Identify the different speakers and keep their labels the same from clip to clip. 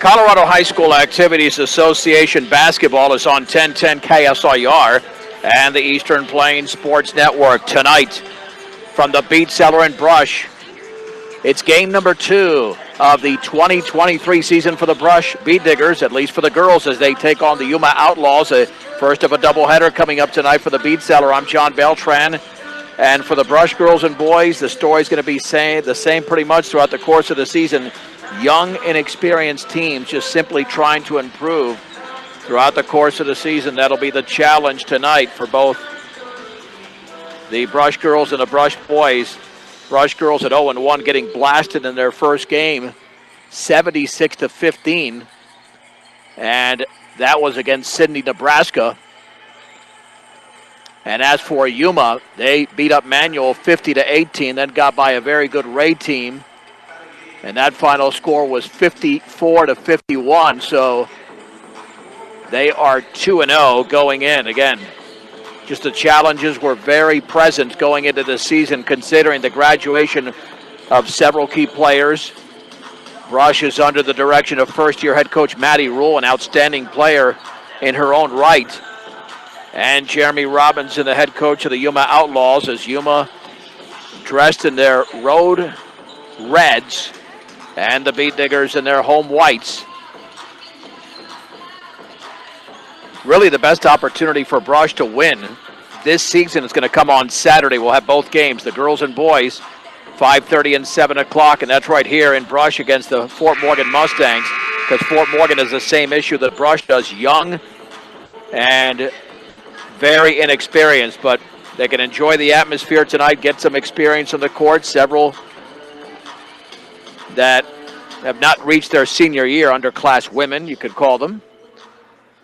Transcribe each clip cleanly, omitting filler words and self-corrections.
Speaker 1: Colorado High School Activities Association basketball is on 1010 KSIR and the Eastern Plains Sports Network tonight from the Beach Cellar and Brush. It's game number 2 of the 2023 season for the Brush Beat Diggers, at least for the girls, as they take on the Yuma Outlaws. A first of a doubleheader coming up tonight for the Beat Cellar. I'm John Beltran. And for the Brush girls and boys, the story's going to be the same pretty much throughout the course of the season. Young, inexperienced teams just simply trying to improve throughout the course of the season. That'll be the challenge tonight for both the Brush girls and the Brush boys. Brush girls at 0-1, getting blasted in their first game, 76-15. And that was against Sidney, Nebraska. And as for Yuma, they beat up Manual 50-18, then got by a very good Ray team. And that final score was 54-51, so they are 2-0 going in. Again, just the challenges were very present going into the season, considering the graduation of several key players. Brush is under the direction of first-year head coach Maddie Rule, an outstanding player in her own right. And Jeremy Robinson, the head coach of the Yuma Outlaws, as Yuma dressed in their road reds and the Beat Diggers in their home whites. Really the best opportunity for Brush to win this season is going to come on Saturday. We'll have both games, the girls and boys, 5:30 and 7 o'clock, and that's right here in Brush against the Fort Morgan Mustangs, because Fort Morgan has the same issue that Brush does, young and very inexperienced, but they can enjoy the atmosphere tonight, get some experience on the court. Several that have not reached their senior year, underclass women, you could call them.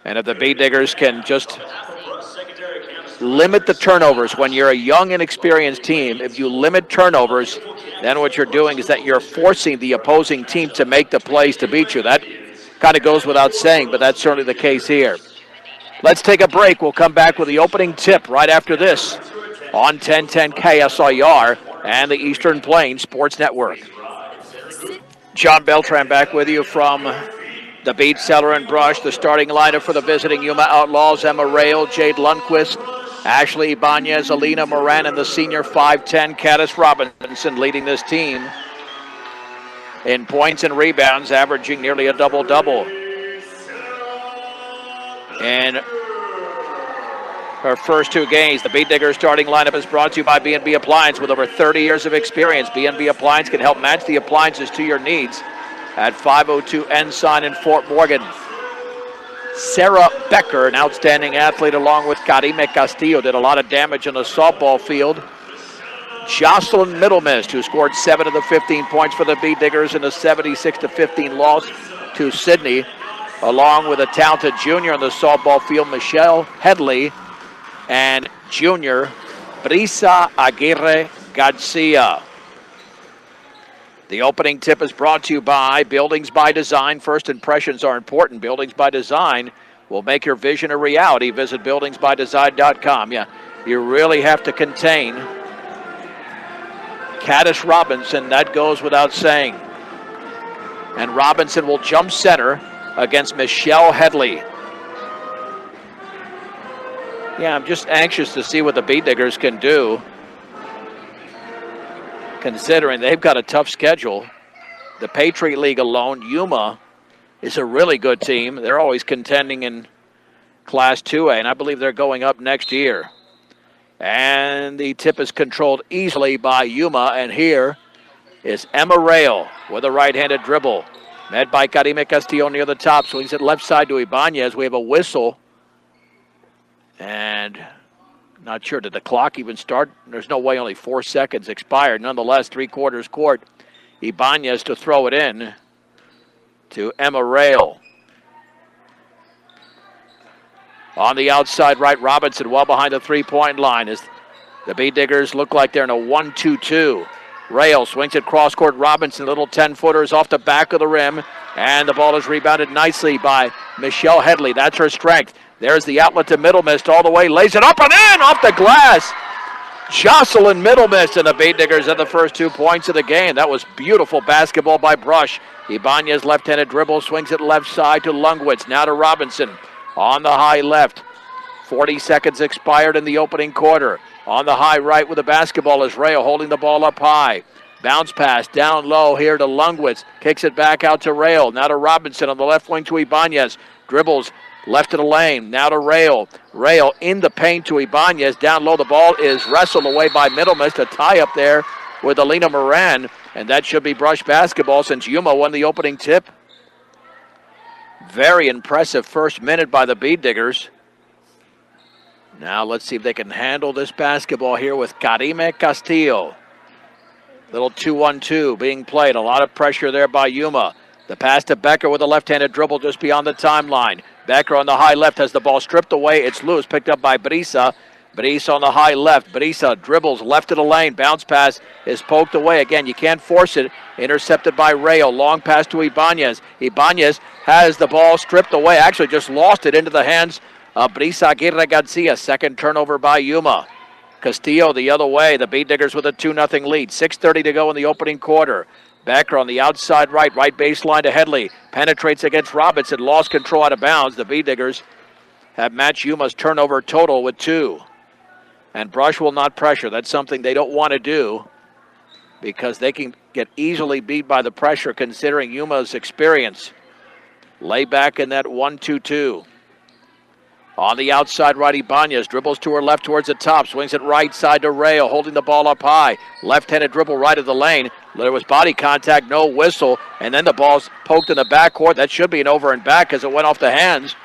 Speaker 1: And if the Beat Diggers can just limit the turnovers, when you're a young, inexperienced team, if you limit turnovers, then what you're doing is that you're forcing the opposing team to make the plays to beat you. That kind of goes without saying, but that's certainly the case here. Let's take a break. We'll come back with the opening tip right after this on 1010 KSIR and the Eastern Plains Sports Network. John Beltran back with you from the Beat Cellar and Brush. The starting lineup for the visiting Yuma Outlaws: Emma Rail, Jade Lundquist, Ashley Ibanez, Alina Moran, and the senior 5'10" Caddis Robinson leading this team in points and rebounds, averaging nearly a double-double. And her first 2 games, the Beat Diggers starting lineup is brought to you by B&B Appliance. With over 30 years of experience, B&B Appliance can help match the appliances to your needs at 502 Ensign in Fort Morgan. Sarah Becker, an outstanding athlete, along with Karime Castillo, did a lot of damage on the softball field. Jocelyn Middlemist, who scored 7 of the 15 points for the Beat Diggers in a 76-15 loss to Sidney, along with a talented junior on the softball field, Michelle Headley, and junior Brisa Aguirre Garcia. The opening tip is brought to you by Buildings by Design. First impressions are important. Buildings by Design will make your vision a reality. Visit buildingsbydesign.com. Yeah, you really have to contain Caddis Robinson. That goes without saying. And Robinson will jump center against Michelle Headley. Yeah, I'm just anxious to see what the Beat Diggers can do, considering they've got a tough schedule. The Patriot League alone, Yuma is a really good team. They're always contending in Class 2A, and I believe they're going up next year. And the tip is controlled easily by Yuma, and here is Emma Rail with a right-handed dribble. Met by Karime Castillo near the top, swings it left side to Ibanez. We have a whistle. And not sure, did the clock even start? There's no way, only 4 seconds expired. Nonetheless, 3/4 court. Ibanez to throw it in to Emma Rail. On the outside right, Robinson well behind the three-point line as the Beat Diggers look like they're in a 1-2-2. Rail swings it cross-court. Robinson, little 10-footer is off the back of the rim, and the ball is rebounded nicely by Michelle Headley. That's her strength. There's the outlet to Middlemist all the way, lays it up and in off the glass. Jocelyn middle miss, and the Beat Diggers had the first 2 points of the game. That was beautiful basketball by Brush. Ibanez left-handed dribble, swings it left side to Lungwitz. Now to Robinson on the high left. 40 seconds expired in the opening quarter. On the high right with the basketball is Rayo holding the ball up high. Bounce pass down low here to Lungwitz. Kicks it back out to Rayo. Now to Robinson on the left wing to Ibanez. Dribbles left of the lane. Now to Rayo. Rayo in the paint to Ibanez. Down low, the ball is wrestled away by Middlemiss. A tie up there with Alina Moran. And that should be Brush basketball since Yuma won the opening tip. Very impressive first minute by the Bead Diggers. Now let's see if they can handle this basketball here with Karime Castillo. Little 2-1-2 being played. A lot of pressure there by Yuma. The pass to Becker with a left-handed dribble just beyond the timeline. Becker on the high left has the ball stripped away. It's loose, picked up by Brisa. Brisa on the high left. Brisa dribbles left of the lane. Bounce pass is poked away. Again, you can't force it. Intercepted by Rayo. Long pass to Ibanez. Ibanez has the ball stripped away. Actually just lost it into the hands of Brisa Aguirre Garcia. Second turnover by Yuma. Castillo the other way. The Bead Diggers with a 2-0 lead. 6:30 to go in the opening quarter. Becker on the outside right baseline to Headley. Penetrates against Robinson. Lost control out of bounds. The Bead Diggers have matched Yuma's turnover total with 2. And Brush will not pressure. That's something they don't want to do because they can get easily beat by the pressure considering Yuma's experience. Lay back in that 1-2-2. On the outside right, Ibanez dribbles to her left towards the top. Swings it right side to Rayo, holding the ball up high. Left-handed dribble right of the lane. There was body contact, no whistle. And then the ball's poked in the backcourt. That should be an over and back as it went off the hands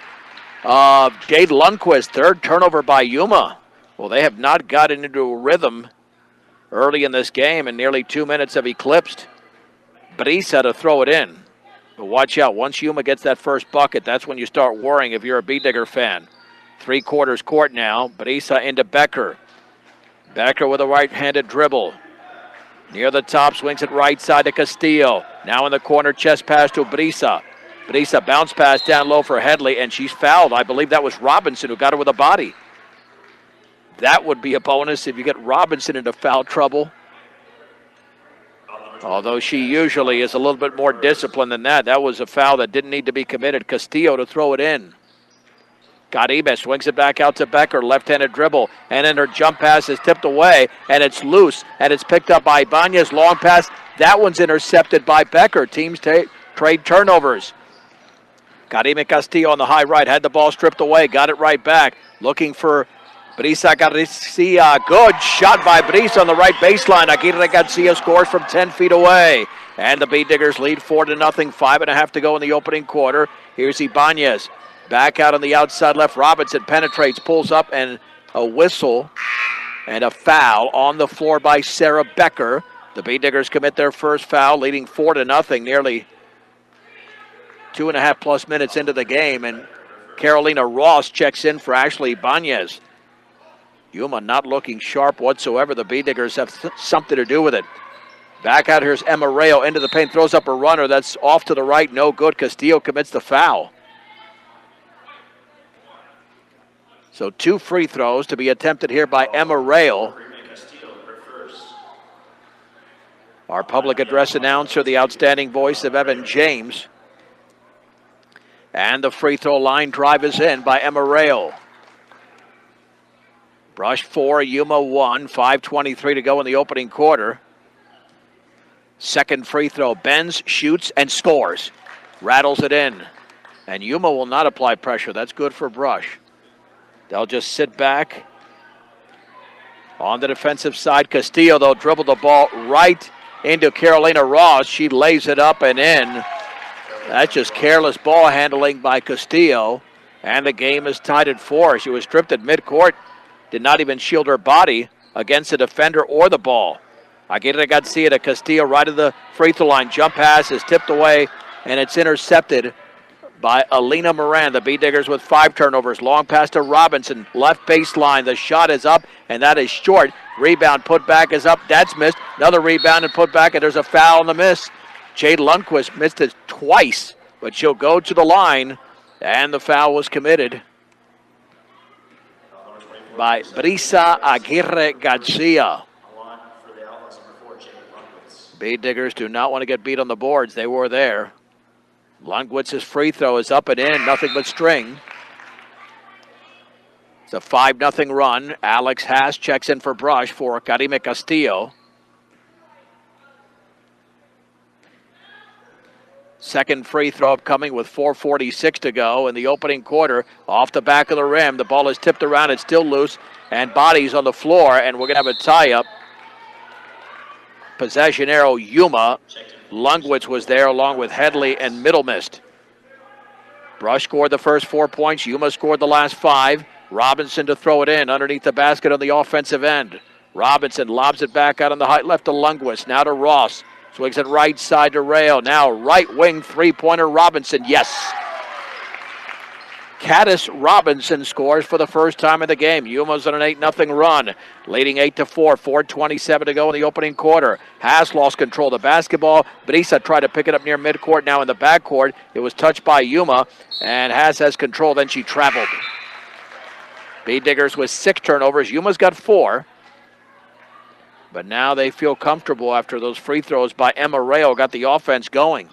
Speaker 1: of Jade Lundquist. Third turnover by Yuma. Well, they have not gotten into a rhythm early in this game, and nearly 2 minutes have eclipsed. Brisa to throw it in. But watch out. Once Yuma gets that first bucket, that's when you start worrying if you're a Bead Digger fan. 3/4 court now. Brisa into Becker. Becker with a right-handed dribble. Near the top, swings it right side to Castillo. Now in the corner, chest pass to Brisa. Brisa bounce pass down low for Headley, and she's fouled. I believe that was Robinson who got her with a body. That would be a bonus if you get Robinson into foul trouble. Although she usually is a little bit more disciplined than that. That was a foul that didn't need to be committed. Castillo to throw it in. Caribe swings it back out to Becker, left-handed dribble, and then her jump pass is tipped away, and it's loose, and it's picked up by Ibanez. Long pass, that one's intercepted by Becker. Teams trade turnovers. Caribe Castillo on the high right, had the ball stripped away, got it right back, looking for Brisa Garcia. Good shot by Brisa on the right baseline. Aguirre Garcia scores from 10 feet away. And the Bead Diggers lead 4-0, 5.5 to go in the opening quarter. Here's Ibanez. Back out on the outside left. Robinson penetrates, pulls up, and a whistle and a foul on the floor by Sarah Becker. The Bead Diggers commit their first foul, leading 4-0, nearly 2.5+ minutes into the game. And Carolina Ross checks in for Ashley Ibanez. Yuma not looking sharp whatsoever. The Bead Diggers have something to do with it. Back out, here's Emma Rayo into the paint, throws up a runner. That's off to the right, no good. Castillo commits the foul. So 2 free throws to be attempted here by Emma Rayo. Our public address announcer, the outstanding voice of Evan James. And the free throw line drive is in by Emma Rayo. Brush 4, Yuma 1, 5:23 to go in the opening quarter. Second free throw, bends, shoots, and scores. Rattles it in. And Yuma will not apply pressure. That's good for Brush. They'll just sit back. On the defensive side, Castillo, though, dribbled the ball right into Carolina Ross. She lays it up and in. That's just careless ball handling by Castillo. And the game is tied at 4. She was stripped at midcourt. Did not even shield her body against the defender or the ball. Aguirre Garcia to Castillo right of the free throw line. Jump pass is tipped away, and it's intercepted by Alina Moran. The Bead Diggers with 5 turnovers. Long pass to Robinson. Left baseline. The shot is up, and that is short. Rebound put back is up. That's missed. Another rebound and put back, and there's a foul on the miss. Jade Lundquist missed it twice, but she'll go to the line, and the foul was committed. by Brisa Aguirre Garcia. Bead Diggers do not want to get beat on the boards. They were there. Lundquitz's free throw is up and in, nothing but string. It's a 5-0 run. Alex Haas checks in for Brush for Karime Castillo. Second free throw upcoming with 4:46 to go in the opening quarter. Off the back of the rim. The ball is tipped around. It's still loose. And bodies on the floor. And we're going to have a tie-up. Possession arrow Yuma. Lundquitz was there along with Headley and Middle Mist. Brush scored the first 4 points. Yuma scored the last 5. Robinson to throw it in underneath the basket on the offensive end. Robinson lobs it back out on the high left to Lundquist. Now to Ross. Swings it right side to Rail. Now right wing three-pointer Robinson. Yes. Caddis Robinson scores for the first time in the game. Yuma's on an 8-0 run, leading 8-4. 4:27 to go in the opening quarter. Haas lost control of the basketball. Brisa tried to pick it up near midcourt. Now in the backcourt, it was touched by Yuma, and Haas has control. Then she traveled. Bead Diggers with 6 turnovers. Yuma's got 4. But now they feel comfortable after those free throws by Emma Rayo got the offense going.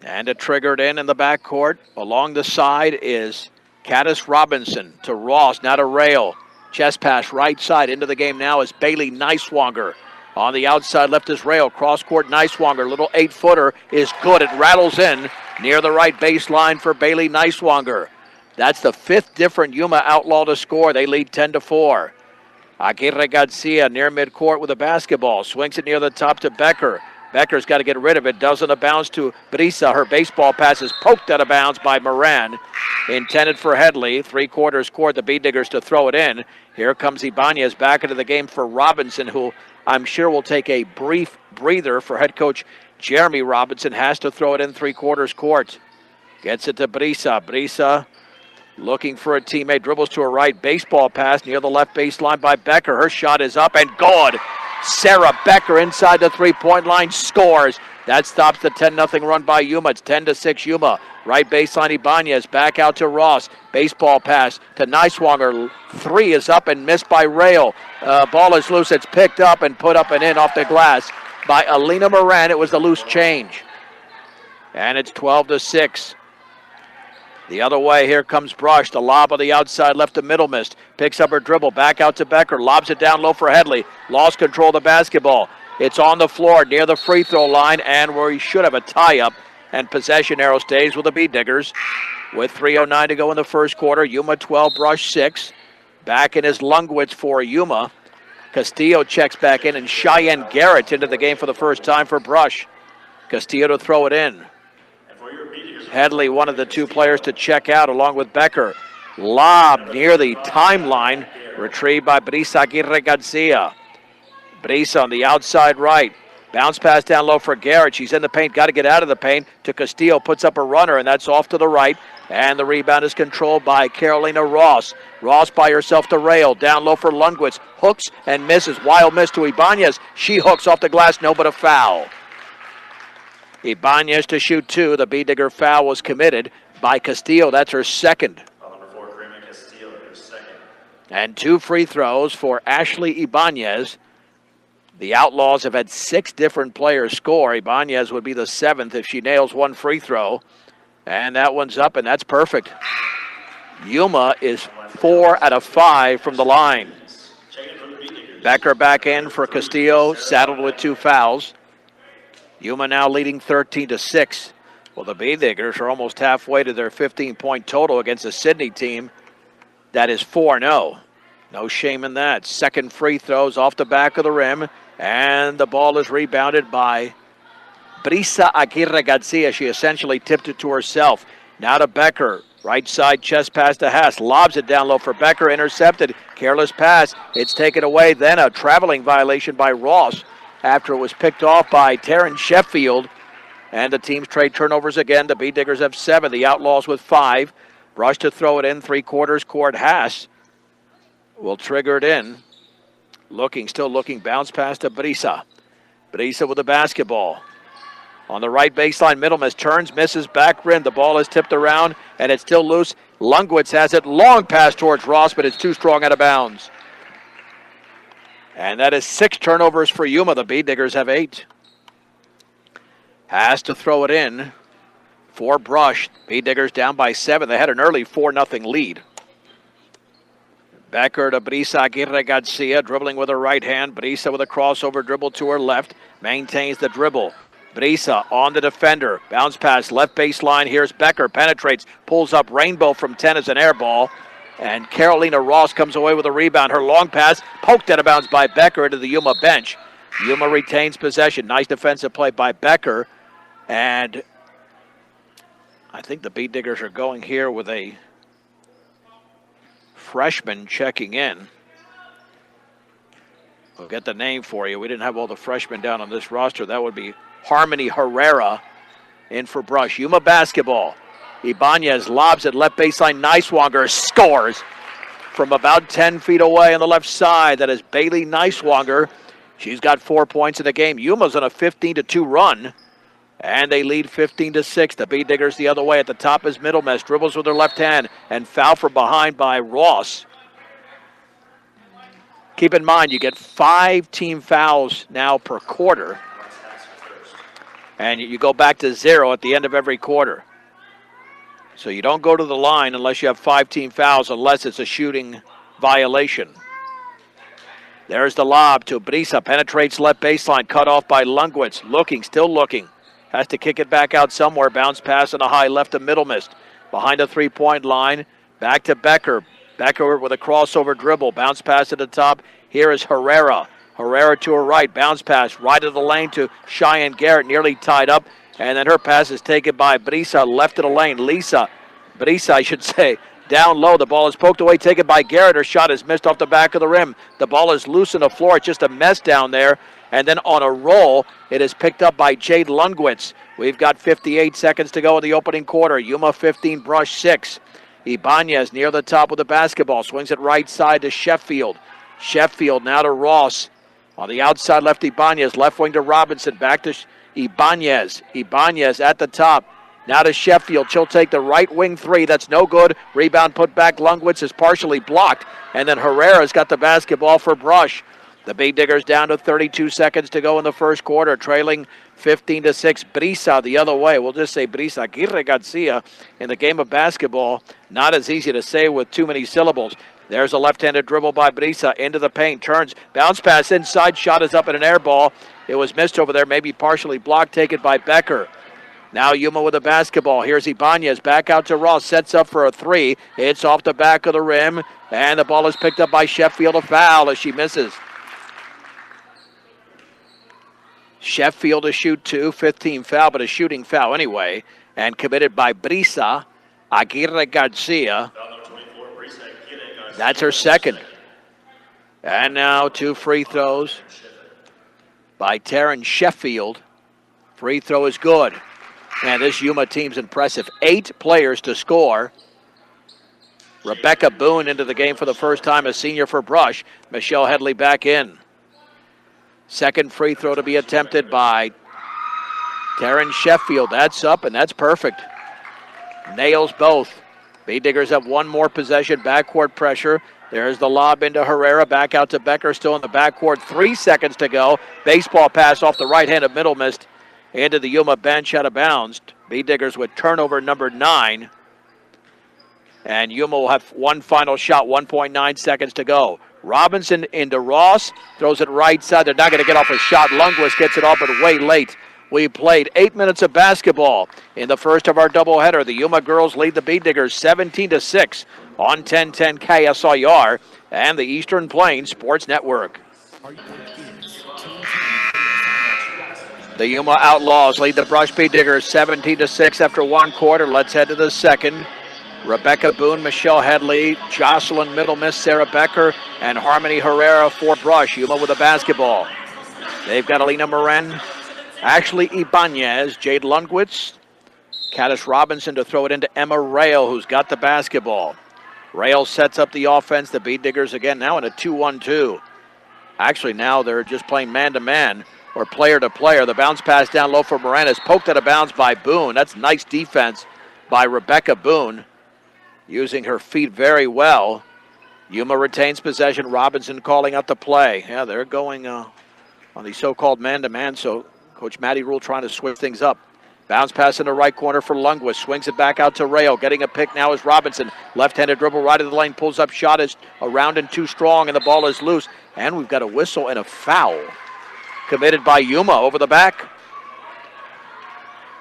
Speaker 1: And it triggered in the backcourt. Along the side is Caddis Robinson to Ross, now to Rayo. Chest pass right side into the game now is Bailey Neiswanger. On the outside left is Rayo. Cross-court Neiswanger. Little 8-footer is good. It rattles in near the right baseline for Bailey Neiswanger. That's the 5th different Yuma outlaw to score. They lead 10-4. Aguirre Garcia near midcourt with a basketball. Swings it near the top to Becker. Becker's got to get rid of it. Doesn't a bounce to Brisa. Her baseball pass is poked out of bounds by Moran. Intended for Headley. 3/4 court. The Bead Diggers to throw it in. Here comes Ibanez back into the game for Robinson, who I'm sure will take a brief breather for head coach Jeremy Robinson. Has to throw it in 3/4 court. Gets it to Brisa. Brisa looking for a teammate. Dribbles to her right. Baseball pass near the left baseline by Becker. Her shot is up and good. Sarah Becker inside the three-point line scores. That stops the 10-0 run by Yuma. It's 10-6 Yuma. Right baseline Ibanez. Back out to Ross. Baseball pass to Neiswanger. 3 is up and missed by Rail. Ball is loose. It's picked up and put up and in off the glass by Alina Moran. It was the loose change. And it's 12-6. The other way, here comes Brush. The lob on the outside left to Middle Mist. Picks up her dribble. Back out to Becker. Lobs it down low for Headley. Lost control of the basketball. It's on the floor near the free throw line and where he should have a tie-up. And possession arrow stays with the Bead Diggers. With 3:09 to go in the first quarter. Yuma 12, Brush 6. Back in is Lundquist for Yuma. Castillo checks back in and Cheyenne Garrett into the game for the first time for Brush. Castillo to throw it in. Headley, one of the 2 players to check out along with Becker. Lob near the timeline, retrieved by Brisa Aguirre Garcia. Brisa on the outside right. Bounce pass down low for Garrett. She's in the paint, got to get out of the paint. To Castillo, puts up a runner, and that's off to the right. And the rebound is controlled by Carolina Ross. Ross by herself to Rail. Down low for Lundquist. Hooks and misses. Wild miss to Ibanez. She hooks off the glass, no but a foul. Ibanez to shoot 2. The Bead Digger foul was committed by Castillo. That's her second.
Speaker 2: Number 4, Karime Castillo, her second.
Speaker 1: And 2 free throws for Ashley Ibanez. The Outlaws have had 6 different players score. Ibanez would be the 7th if she nails 1 free throw. And that one's up, and that's perfect. Yuma is 4 out of 5 from the line. Becker back in for Castillo, saddled with 2 fouls. Yuma now leading 13-6. Well, the Bead Diggers are almost halfway to their 15-point total against a Sydney team that is 4-0. No shame in that. Second free throws off the back of the rim, and the ball is rebounded by Brisa Aguirre Garcia. She essentially tipped it to herself. Now to Becker. Right side chest pass to Haas. Lobs it down low for Becker. Intercepted. Careless pass. It's taken away. Then a traveling violation by Ross after it was picked off by Taryn Sheffield. And the teams trade turnovers again. The Bead Diggers have 7. The Outlaws with 5. Brush to throw it in. 3/4 court. Haas will trigger it in. Still looking. Bounce pass to Brisa. Brisa with the basketball. On the right baseline, Middlemas turns, misses, back rim. The ball is tipped around and it's still loose. Lungwitz has it. Long pass towards Ross, but it's too strong out of bounds. And that is 6 turnovers for Yuma. The Bead Diggers have 8. Has to throw it in for Brush. Bead Diggers down by 7. They had an early 4-0 lead. Becker to Brisa Aguirre Garcia, dribbling with her right hand. Brisa with a crossover dribble to her left. Maintains the dribble. Brisa on the defender. Bounce pass left baseline. Here's Becker. Penetrates. Pulls up Rainbow from 10 as an air ball. And Carolina Ross comes away with a rebound. Her long pass poked out of bounds by Becker into the Yuma bench. Yuma retains possession. Nice defensive play by Becker. And I think the Bead Diggers are going here with a freshman checking in. We'll get the name for you. We didn't have all the freshmen down on this roster. That would be Harmony Herrera in for Brush. Yuma basketball. Ibanez lobs it left baseline. Neiswanger scores from about 10 feet away on the left side. That is Bailey Neiswanger. She's got 4 points in the game. Yuma's on a 15-2 run. And they lead 15-6. The Bead Diggers the other way. At the top is Middlemess. Dribbles with her left hand. And foul from behind by Ross. Keep in mind, you get 5 team fouls now per quarter. And you go back to 0 at the end of every quarter. So you don't go to the line unless you have 5 team fouls, unless it's a shooting violation. There's the lob to Brisa. Penetrates left baseline. Cut off by Lungwitz. Looking, still looking. Has to kick it back out somewhere. Bounce pass on a high left to Middlemist. Behind the three-point line. Back to Becker. Becker with a crossover dribble. Bounce pass at the top. Here is Herrera. Herrera to her right. Bounce pass right of the lane to Cheyenne Garrett. Nearly tied up. And then her pass is taken by Brisa. Left of the lane. Brisa, I should say. Down low. The ball is poked away. Taken by Garrett. Her shot is missed off the back of the rim. The ball is loose on the floor. It's just a mess down there. And then on a roll, it is picked up by Jade Lungwitz. We've got 58 seconds to go in the opening quarter. Yuma 15, Brush 6. Ibanez near the top with the basketball. Swings it right side to Sheffield. Sheffield now to Ross. On the outside left, Ibanez. Left wing to Robinson. Back to Ibanez. Ibanez at the top. Now to Sheffield. She'll take the right wing 3. That's no good. Rebound put back. Lungwitz is partially blocked. And then Herrera's got the basketball for Brush. The Bead Diggers down to 32 seconds to go in the first quarter, trailing 15-6. Brisa the other way. We'll just say Brisa Aguirre Garcia in the game of basketball. Not as easy to say with too many syllables. There's a left-handed dribble by Brisa into the paint. Turns, bounce pass inside. Shot is up at an air ball. It was missed over there, maybe partially blocked, taken by Becker. Now Yuma with the basketball. Here's Ibanez back out to Ross. Sets up for a 3. It's off the back of the rim. And the ball is picked up by Sheffield. A foul as she misses. Sheffield to shoot 2, 15 foul, but a shooting foul anyway, and committed by Brisa Aguirre Garcia. That's her second. And now 2 free throws by Taryn Sheffield. Free throw is good. And this Yuma team's impressive. 8 players to score. Rebecca Boone into the game for the first time, a senior for Brush. Michelle Headley back in. Second free throw to be attempted by Taryn Sheffield. That's up, and that's perfect. Nails both. Bead Diggers have one more possession. Backcourt pressure. There's the lob into Herrera. Back out to Becker. Still in the backcourt. 3 seconds to go. Baseball pass off the right hand of Middlemist into the Yuma bench out of bounds. Bead Diggers with turnover number 9. And Yuma will have one final shot. 1.9 seconds to go. Robinson into Ross, throws it right side. They're not going to get off a shot. Lungwitz gets it off, but way late. We played 8 minutes of basketball in the first of our doubleheader. The Yuma girls lead the Bead Diggers 17-6 on 1010 KSIR and the Eastern Plains Sports Network. The Yuma Outlaws lead the Brush Bead Diggers 17-6 after one quarter. Let's head to the second. Rebecca Boone, Michelle Headley, Jocelyn Middlemiss, Sarah Becker, and Harmony Herrera for Brush. Yuma with the basketball. They've got Alina Moren, Ashley Ibanez, Jade Lungwitz, Caddis Robinson to throw it into Emma Rail, who's got the basketball. Rail sets up the offense. The Bead Diggers again now in a 2-1-2. Actually, now they're just playing man-to-man or player-to-player. The bounce pass down low for Moran is poked out of bounds by Boone. That's nice defense by Rebecca Boone. using her feet very well. Yuma retains possession. Robinson calling out the play. Yeah, they're going on the so-called man-to-man, so Coach Matty Rule trying to switch things up. Bounce pass in the right corner for Lundquist. Swings it back out to Rayo. Getting a pick now is Robinson. Left-handed dribble right of the lane. Pulls up shot is around and too strong, and the ball is loose. And we've got a whistle and a foul committed by Yuma over the back.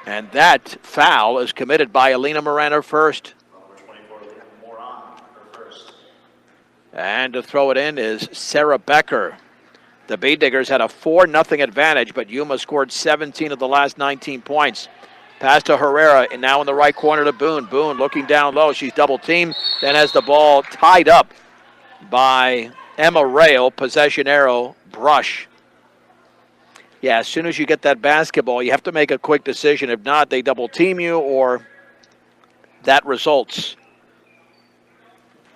Speaker 1: And that foul is committed by Alina Moran, her first. And to throw it in is Sarah Becker. The Bee Diggers had a 4-0 advantage, but Yuma scored 17 of the last 19 points. Pass to Herrera, and now in the right corner to Boone. Boone looking down low. She's double-teamed, then has the ball tied up by Emma Rail. Possession arrow, brush. Yeah, as soon as you get that basketball, you have to make a quick decision. If not, they double-team you, or that results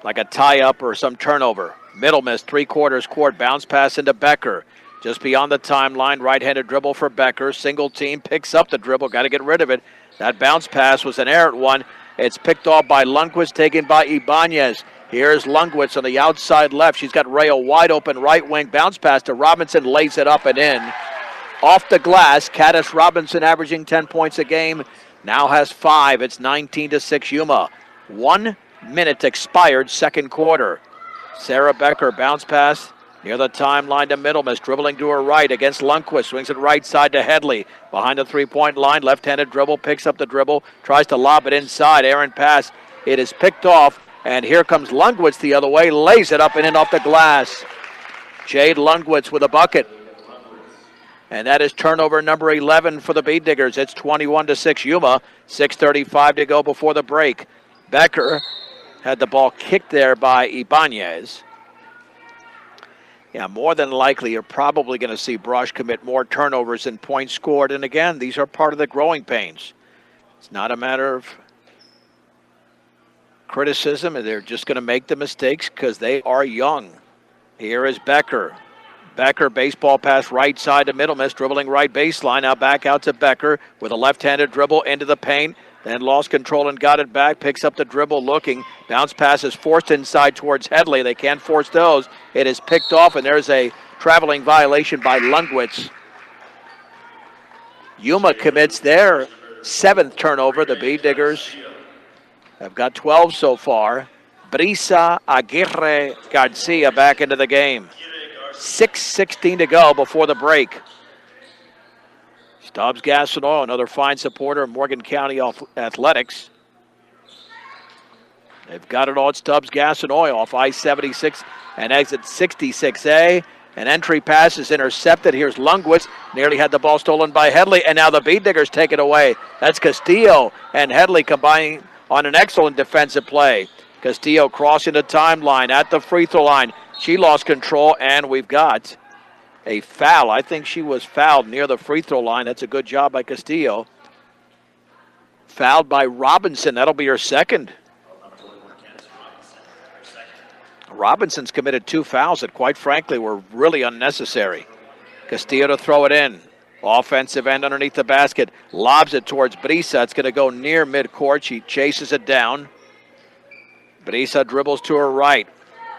Speaker 1: like a tie-up or some turnover. Middle miss, three-quarters court, bounce pass into Becker. Just beyond the timeline, right-handed dribble for Becker. Single team picks up the dribble, got to get rid of it. That bounce pass was an errant one. It's picked off by Lundquist, taken by Ibanez. Here's Lundquist on the outside left. She's got Rayo wide open right wing. Bounce pass to Robinson, lays it up and in. Off the glass, Caddis Robinson averaging 10 points a game. Now has 5. It's 19-6 Yuma. 1 minute expired, second quarter. Sarah Becker, bounce pass near the timeline to Middlemiss, dribbling to her right against Lundquist, swings it right side to Headley. Behind the three-point line, left-handed dribble, picks up the dribble, tries to lob it inside, errant pass. It is picked off, and here comes Lundquist the other way, lays it up and in off the glass. Jade Lundquist with a bucket. And that is turnover number 11 for the Bee Diggers. It's 21-6 Yuma, 6:35 to go before the break. Becker had the ball kicked there by Ibanez. Yeah, more than likely, you're probably going to see Brush commit more turnovers than points scored. And again, these are part of the growing pains. It's not a matter of criticism. They're just going to make the mistakes because they are young. Here is Becker. Becker, baseball pass right side to Middlemiss, dribbling right baseline. Now back out to Becker with a left-handed dribble into the paint. Then lost control and got it back. Picks up the dribble looking. Bounce pass is forced inside towards Headley. They can't force those. It is picked off, and there's a traveling violation by Lundquist. Yuma commits their 7th turnover. The Bee Diggers have got 12 so far. Brisa Aguirre Garcia back into the game. 6:16 to go before the break. Stubbs Gas and Oil, another fine supporter of Morgan County Athletics. They've got it all at Stubbs Gas and Oil off I-76 and exit 66A. An entry pass is intercepted. Here's Lundquist. Nearly had the ball stolen by Headley, and now the Bee Diggers take it away. That's Castillo and Headley combining on an excellent defensive play. Castillo crossing the timeline at the free throw line. She lost control, and we've got a foul. I think she was fouled near the free throw line. That's a good job by Castillo. Fouled by Robinson. That'll be her second. Robinson's committed 2 fouls that, quite frankly, were really unnecessary. Castillo to throw it in. Offensive end underneath the basket. Lobs it towards Brisa. It's going to go near midcourt. She chases it down. Brisa dribbles to her right.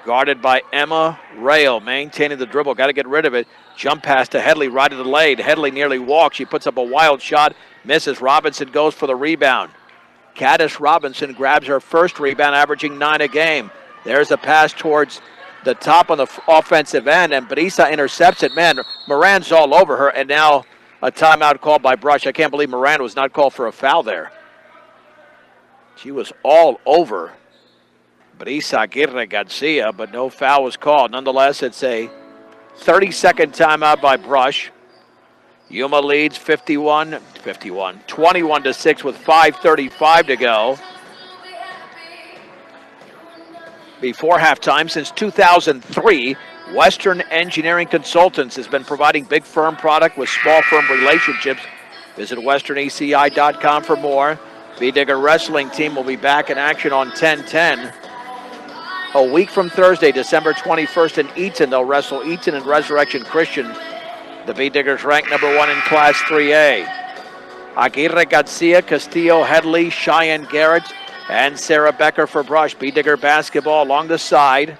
Speaker 1: Guarded by Emma Rail, maintaining the dribble. Got to get rid of it. Jump pass to Headley, right of the lane. Headley nearly walks. She puts up a wild shot. Misses. Robinson goes for the rebound. Caddis Robinson grabs her first rebound, averaging 9 a game. There's a pass towards the top on the offensive end, and Brisa intercepts it. Man, Moran's all over her, and now a timeout called by Brush. I can't believe Moran was not called for a foul there. She was all over Brisa Aguirre Garcia, but no foul was called. Nonetheless, it's a 30-second timeout by Brush. Yuma leads 21-6 with 5:35 to go. Before halftime, since 2003, Western Engineering Consultants has been providing big firm product with small firm relationships. Visit westerneci.com for more. Bee Digger Wrestling Team will be back in action on 10-10. A week from Thursday, December 21st in Eaton, they'll wrestle Eaton and Resurrection Christian. The Bee Diggers ranked number 1 in Class 3A. Aguirre Garcia, Castillo, Headley, Cheyenne Garrett, and Sarah Becker for Brush. Bead Digger basketball along the side.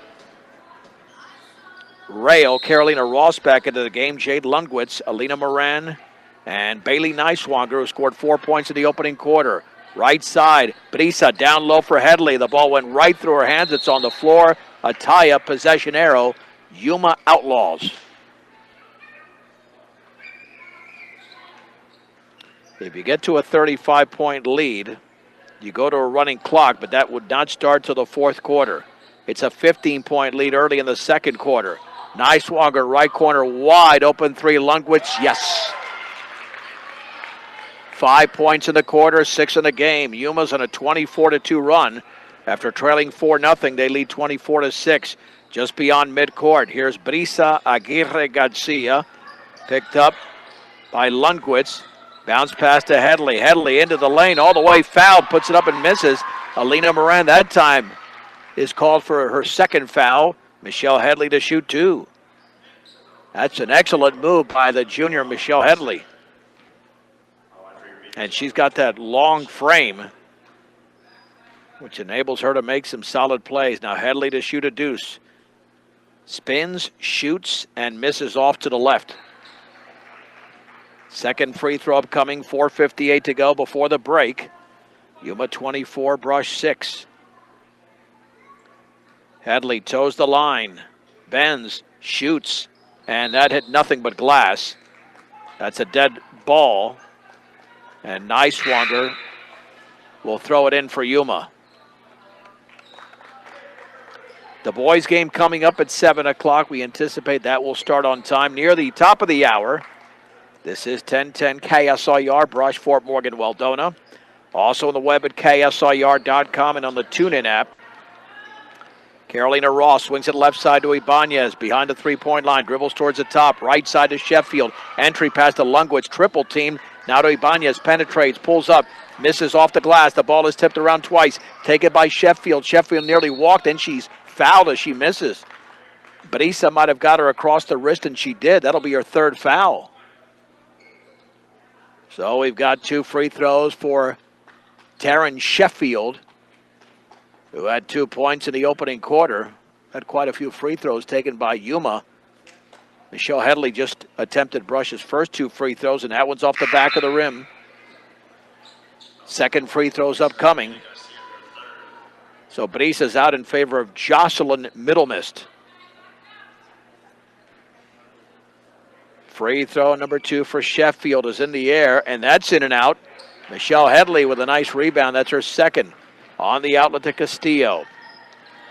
Speaker 1: Rail, Carolina Ross back into the game. Jade Lundwitz, Alina Moran, and Bailey Neiswanger, who scored 4 points in the opening quarter. Right side, Brisa down low for Headley. The ball went right through her hands. It's on the floor. A tie-up possession arrow. Yuma Outlaws. If you get to a 35-point lead, you go to a running clock, but that would not start till the fourth quarter. It's a 15-point lead early in the second quarter. Neiswanger, right corner, wide open three. Lundwitz, yes. 5 points in the quarter, 6 in the game. Yuma's on a 24-2 run. After trailing 4-0, they lead 24-6. Just beyond midcourt. Here's Brisa Aguirre Garcia, picked up by Lundwitz. Bounce pass to Headley. Headley into the lane, all the way fouled, puts it up and misses. Alina Moran that time is called for her second foul. Michelle Headley to shoot 2. That's an excellent move by the junior Michelle Headley. And she's got that long frame, which enables her to make some solid plays. Now Headley to shoot a deuce. Spins, shoots, and misses off to the left. Second free throw upcoming, 4:58 to go before the break. Yuma 24, Brush 6. Headley toes the line, bends, shoots, and that hit nothing but glass. That's a dead ball. And Neiswanger will throw it in for Yuma. The boys' game coming up at 7 o'clock. We anticipate that will start on time near the top of the hour. This is 1010 KSIR, Brush, Fort Morgan, Weldona. Also on the web at KSIR.com and on the TuneIn app. Carolina Ross swings it left side to Ibanez. Behind the three-point line, dribbles towards the top. Right side to Sheffield. Entry pass to Lundwitz, triple team. Now to Ibanez, penetrates, pulls up, misses off the glass. The ball is tipped around twice. Taken by Sheffield. Sheffield nearly walked, and she's fouled as she misses. Brisa might have got her across the wrist, and she did. That'll be her third foul. So we've got 2 free throws for Taryn Sheffield, who had 2 points in the opening quarter. Had quite a few free throws taken by Yuma. Michelle Headley just attempted Brush's first 2 free throws, and that one's off the back of the rim. Second free throw's upcoming. So Brisa's out in favor of Jocelyn Middlemist. Free throw number 2 for Sheffield is in the air, and that's in and out. Michelle Headley with a nice rebound. That's her second. On the outlet to Castillo.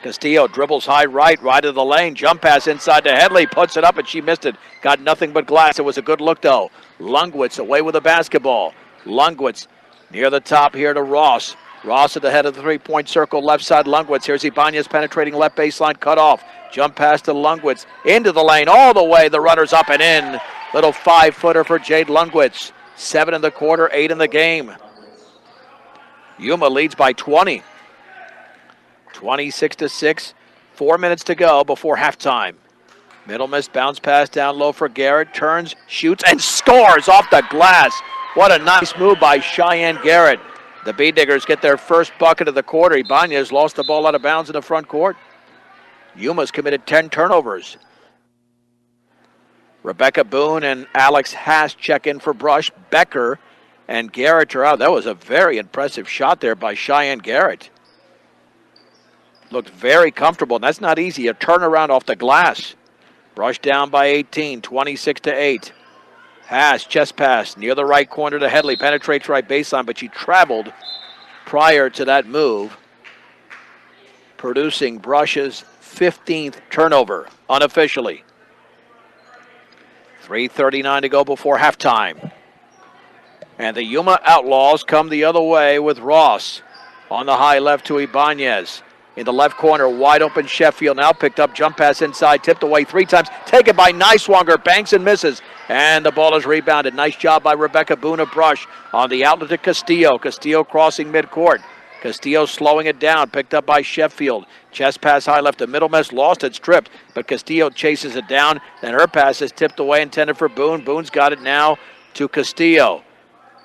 Speaker 1: Castillo dribbles high right of the lane. Jump pass inside to Headley. Puts it up, and she missed it. Got nothing but glass. It was a good look, though. Lundwitz away with the basketball. Lundwitz near the top here to Ross. Ross at the head of the three-point circle, left side Lundwitz. Here's Ibanez penetrating left baseline, cut off. Jump pass to Lundwitz. Into the lane, all the way. The runner's up and in. Little 5-footer for Jade Lundwitz. 7 in the quarter, 8 in the game. Yuma leads by 20. 26-6. 4 minutes to go before halftime. Middlemist bounce pass down low for Garrett. Turns, shoots, and scores off the glass. What a nice move by Cheyenne Garrett. The Bee Diggers get their first bucket of the quarter. Ibanez lost the ball out of bounds in the front court. Yuma's committed 10 turnovers. Rebecca Boone and Alex Haas check in for Brush. Becker and Garrett are out. That was a very impressive shot there by Cheyenne Garrett. Looked very comfortable, and that's not easy. A turnaround off the glass. Brush down by 18, 26-8. Haas, chest pass, near the right corner to Headley. Penetrates right baseline, but she traveled prior to that move, producing Brush's 15th turnover, unofficially. 3:39 to go before halftime. And the Yuma Outlaws come the other way with Ross on the high left to Ibanez. In the left corner, wide open Sheffield now picked up, jump pass inside, tipped away 3 times, taken by Neiswanger, banks and misses. And the ball is rebounded. Nice job by Rebecca Boone of Brush on the outlet to Castillo. Castillo crossing midcourt. Castillo slowing it down, picked up by Sheffield. Chest pass high left to Middlemist, lost it, stripped, but Castillo chases it down. Then her pass is tipped away, intended for Boone. Boone's got it now to Castillo.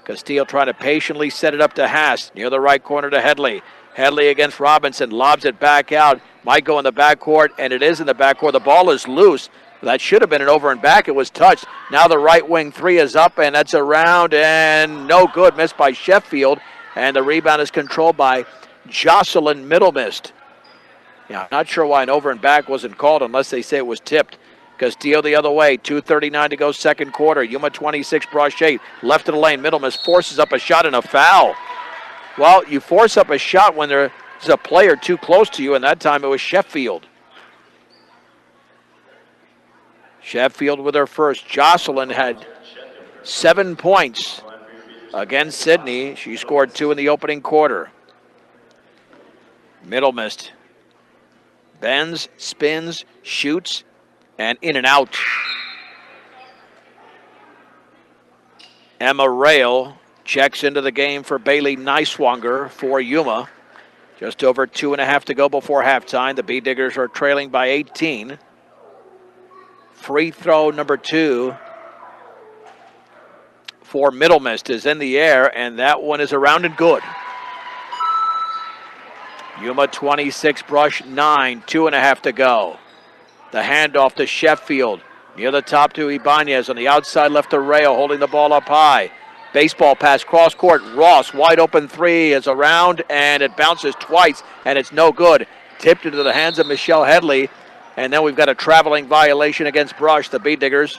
Speaker 1: Castillo trying to patiently set it up to Haas. Near the right corner to Headley. Headley against Robinson. Lobs it back out. Might go in the backcourt, and it is in the backcourt. The ball is loose. That should have been an over and back. It was touched. Now the right wing three is up, and that's around, and no good. Missed by Sheffield, and the rebound is controlled by Jocelyn Middlemist. Yeah, not sure why an over and back wasn't called unless they say it was tipped. Castillo the other way, 2:39 to go second quarter. Yuma 26, Brush 8. Left of the lane, Middlemist forces up a shot and a foul. Well, you force up a shot when there's a player too close to you, and that time it was Sheffield. Sheffield with her first. Jocelyn had 7 points against Sydney. She scored 2 in the opening quarter. Middlemist bends, spins, shoots, and in and out. Emma Rail checks into the game for Bailey Neiswanger for Yuma. Just over 2.5 to go before halftime. The Bee Diggers are trailing by 18. Free throw number 2 for Middlemist is in the air, and that one is around and good. Yuma 26, Brush 9, 2.5 to go. The handoff to Sheffield. Near the top to Ibanez. On the outside left to Rayo, holding the ball up high. Baseball pass, cross court. Ross, wide open three is around, and it bounces twice, and it's no good. Tipped into the hands of Michelle Headley. And then we've got a traveling violation against Brush. The Bee Diggers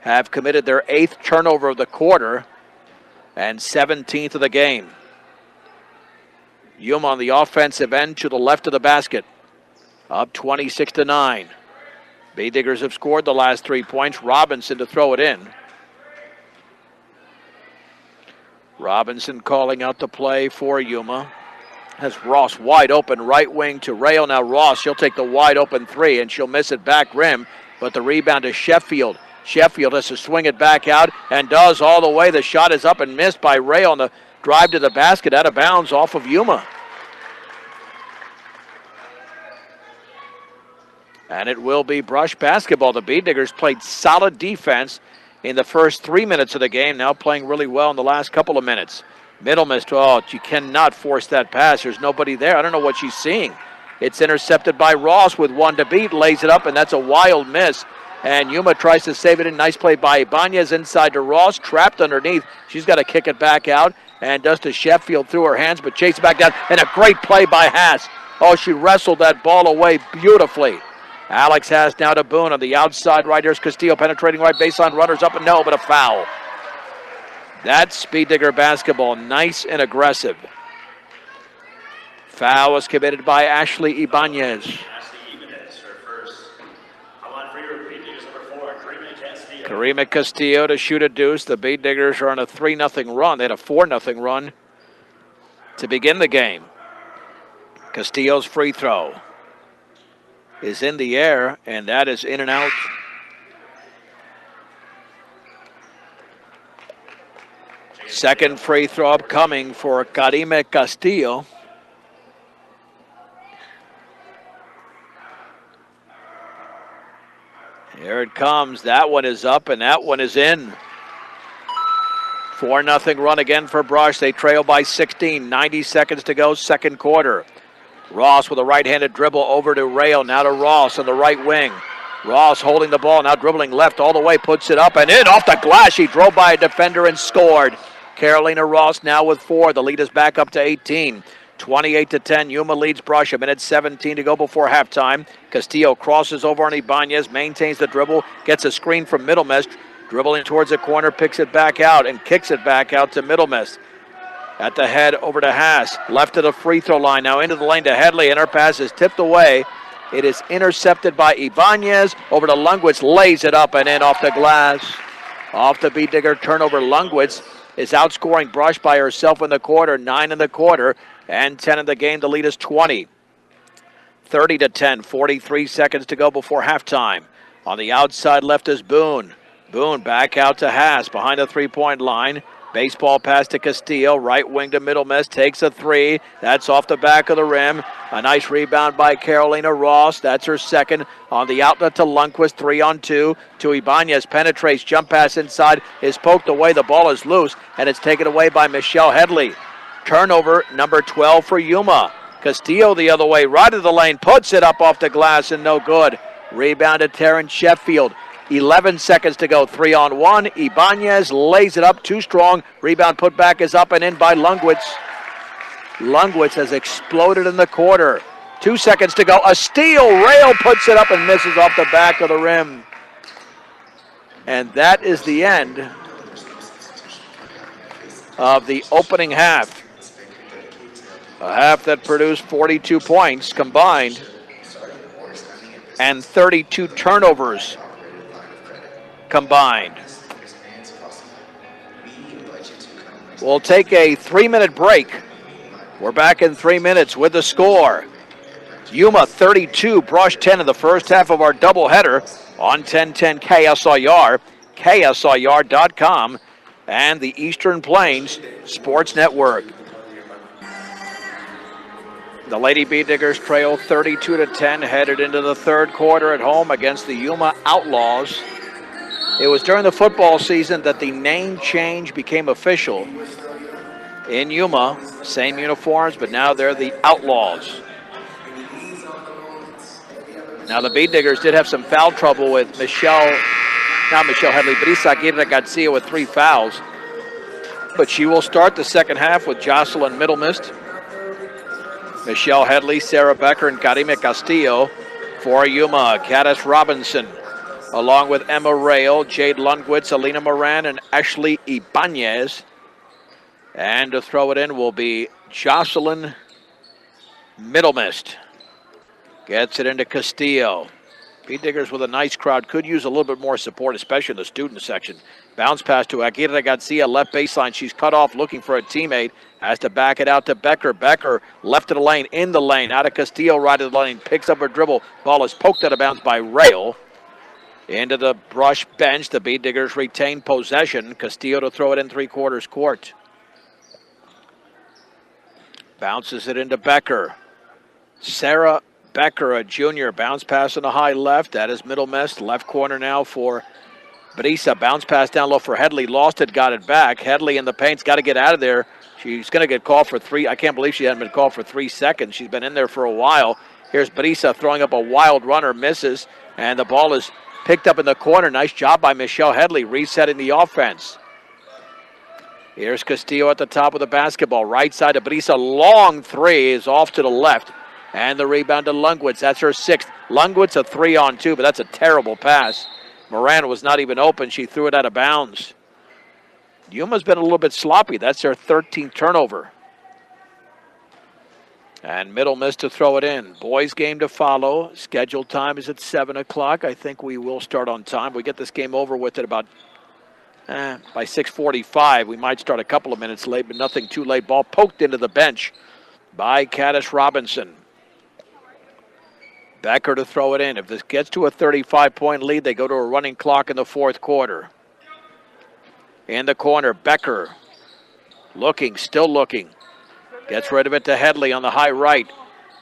Speaker 1: have committed their 8th turnover of the quarter and 17th of the game. Yuma on the offensive end to the left of the basket. Up 26-9. Bee Diggers have scored the last 3 points. Robinson to throw it in. Robinson calling out the play for Yuma. Has Ross wide open, right wing to Rayo. Now Ross, she'll take the wide open three, and she'll miss it back rim. But the rebound is Sheffield. Sheffield has to swing it back out, and does all the way. The shot is up and missed by Rayo on the drive to the basket, out of bounds off of Yuma. And it will be Brush basketball. The Bee Diggers played solid defense in the first 3 minutes of the game, now playing really well in the last couple of minutes. Middlemist, oh, you cannot force that pass. There's nobody there. I don't know what she's seeing. It's intercepted by Ross with 1 to beat, lays it up, and that's a wild miss. And Yuma tries to save it in. Nice play by Ibanez inside to Ross, trapped underneath. She's got to kick it back out, and does to Sheffield through her hands, but chases back down, and a great play by Haas. Oh, she wrestled that ball away beautifully. Alex Haas now to Boone on the outside right. Here's Castillo penetrating right baseline, runners up and no, but a foul. That's Bee Digger basketball, nice and aggressive. Foul was committed by Ashley Ibanez.
Speaker 2: Ashley Ibanez, her first. Come on, for your Bee Diggers number 4, Karima Castillo.
Speaker 1: Karima Castillo to shoot a deuce. The Bee Diggers are on a 3-0 run. They had a 4-0 run to begin the game. Castillo's free throw is in the air, and that is in and out. Second free throw upcoming for Karime Castillo. Here it comes. That one is up, and that one is in. 4-0 run again for Brush. They trail by 16. 90 seconds to go, second quarter. Ross with a right-handed dribble over to Rayo. Now to Ross on the right wing. Ross holding the ball, now dribbling left all the way, puts it up and in off the glass. She drove by a defender and scored. Carolina Ross now with 4. The lead is back up to 18. 28-10. Yuma leads Brush. 1:17 to go before halftime. Castillo crosses over on Ibanez, maintains the dribble, gets a screen from Middlemist, dribbling towards the corner, picks it back out and kicks it back out to Middlemist. At the head over to Haas, left of the free throw line, now into the lane to Headley, and her pass is tipped away. It is intercepted by Ibanez. Over to Lungwitz, lays it up and in off the glass. Off the Bee Digger turnover, Lungwitz is outscoring Brush by herself in the quarter, 9 in the quarter, and 10 in the game. The lead is 20. 30-10, 43 seconds to go before halftime. On the outside left is Boone. Boone back out to Haas behind the three-point line. Baseball pass to Castillo, right wing to Middle Miss, takes a three. That's off the back of the rim. A nice rebound by Carolina Ross. That's her second. On the outlet to Lundquist, 3-on-2. To Ibanez, penetrates, jump pass inside, is poked away. The ball is loose, and it's taken away by Michelle Headley. Turnover, number 12 for Yuma. Castillo the other way, right of the lane, puts it up off the glass and no good. Rebound to Terrence Sheffield. 11 seconds to go, 3-on-1. Ibanez lays it up, too strong. Rebound put back is up and in by Lundquist. Lundquist has exploded in the quarter. 2 seconds to go, a steal. Rail puts it up and misses off the back of the rim. And that is the end of the opening half. A half that produced 42 points combined and 32 turnovers combined. We'll take a 3-minute break. We're back in 3 minutes with the score. Yuma 32, Brush 10 in the first half of our doubleheader on 1010 KSIR, KSIR.com, and the Eastern Plains Sports Network. The Lady Bee Diggers trail 32-10, headed into the third quarter at home against the Yuma Outlaws. It was during the football season that the name change became official in Yuma. Same uniforms, but now they're the Outlaws. Now the Bee Diggers did have some foul trouble with not Michelle Headley, Brisa Aguirre Garcia with 3 fouls. But she will start the second half with Jocelyn Middlemist, Michelle Headley, Sarah Becker, and Karime Castillo. For Yuma, Caddis Robinson, along with Emma Rail, Jade Lundquist, Alina Moran, and Ashley Ibanez. And to throw it in will be Jocelyn Middlemist. Gets it into Castillo. Bee Diggers with a nice crowd. Could use a little bit more support, especially in the student section. Bounce pass to Aguirre Garcia, left baseline. She's cut off looking for a teammate. Has to back it out to Becker. Becker left of the lane, in the lane. Out of Castillo, right of the lane. Picks up her dribble. Ball is poked out of bounds by Rail. Into the Brush bench. The Bee Diggers retain possession. Castillo to throw it in three-quarters court. Bounces it into Becker. Sarah Becker, a junior, bounce pass on the high left. That is Middle Miss. Left corner now for Brisa. Bounce pass down low for Headley. Lost it, got it back. Headley in the paint's got to get out of there. She's going to get called for 3. I can't believe she hasn't been called for 3 seconds. She's been in there for a while. Here's Brisa throwing up a wild runner, misses, and the ball is picked up in the corner. Nice job by Michelle Headley, resetting the offense. Here's Castillo at the top of the basketball. Right side to Brisa. Long 3 is off to the left. And the rebound to Lundquist. That's her 6th. Lundquist a 3-on-2, but that's a terrible pass. Moran was not even open. She threw it out of bounds. Yuma's been a little bit sloppy. That's their 13th turnover. And Middle Miss to throw it in. Boys game to follow. Scheduled time is at 7 o'clock. I think we will start on time. We get this game over with at about by 6:45. We might start a couple of minutes late, but nothing too late. Ball poked into the bench by Caddis Robinson. Becker to throw it in. If this gets to a 35-point lead, they go to a running clock in the fourth quarter. In the corner, Becker looking, still looking. Gets rid of it to Headley on the high right.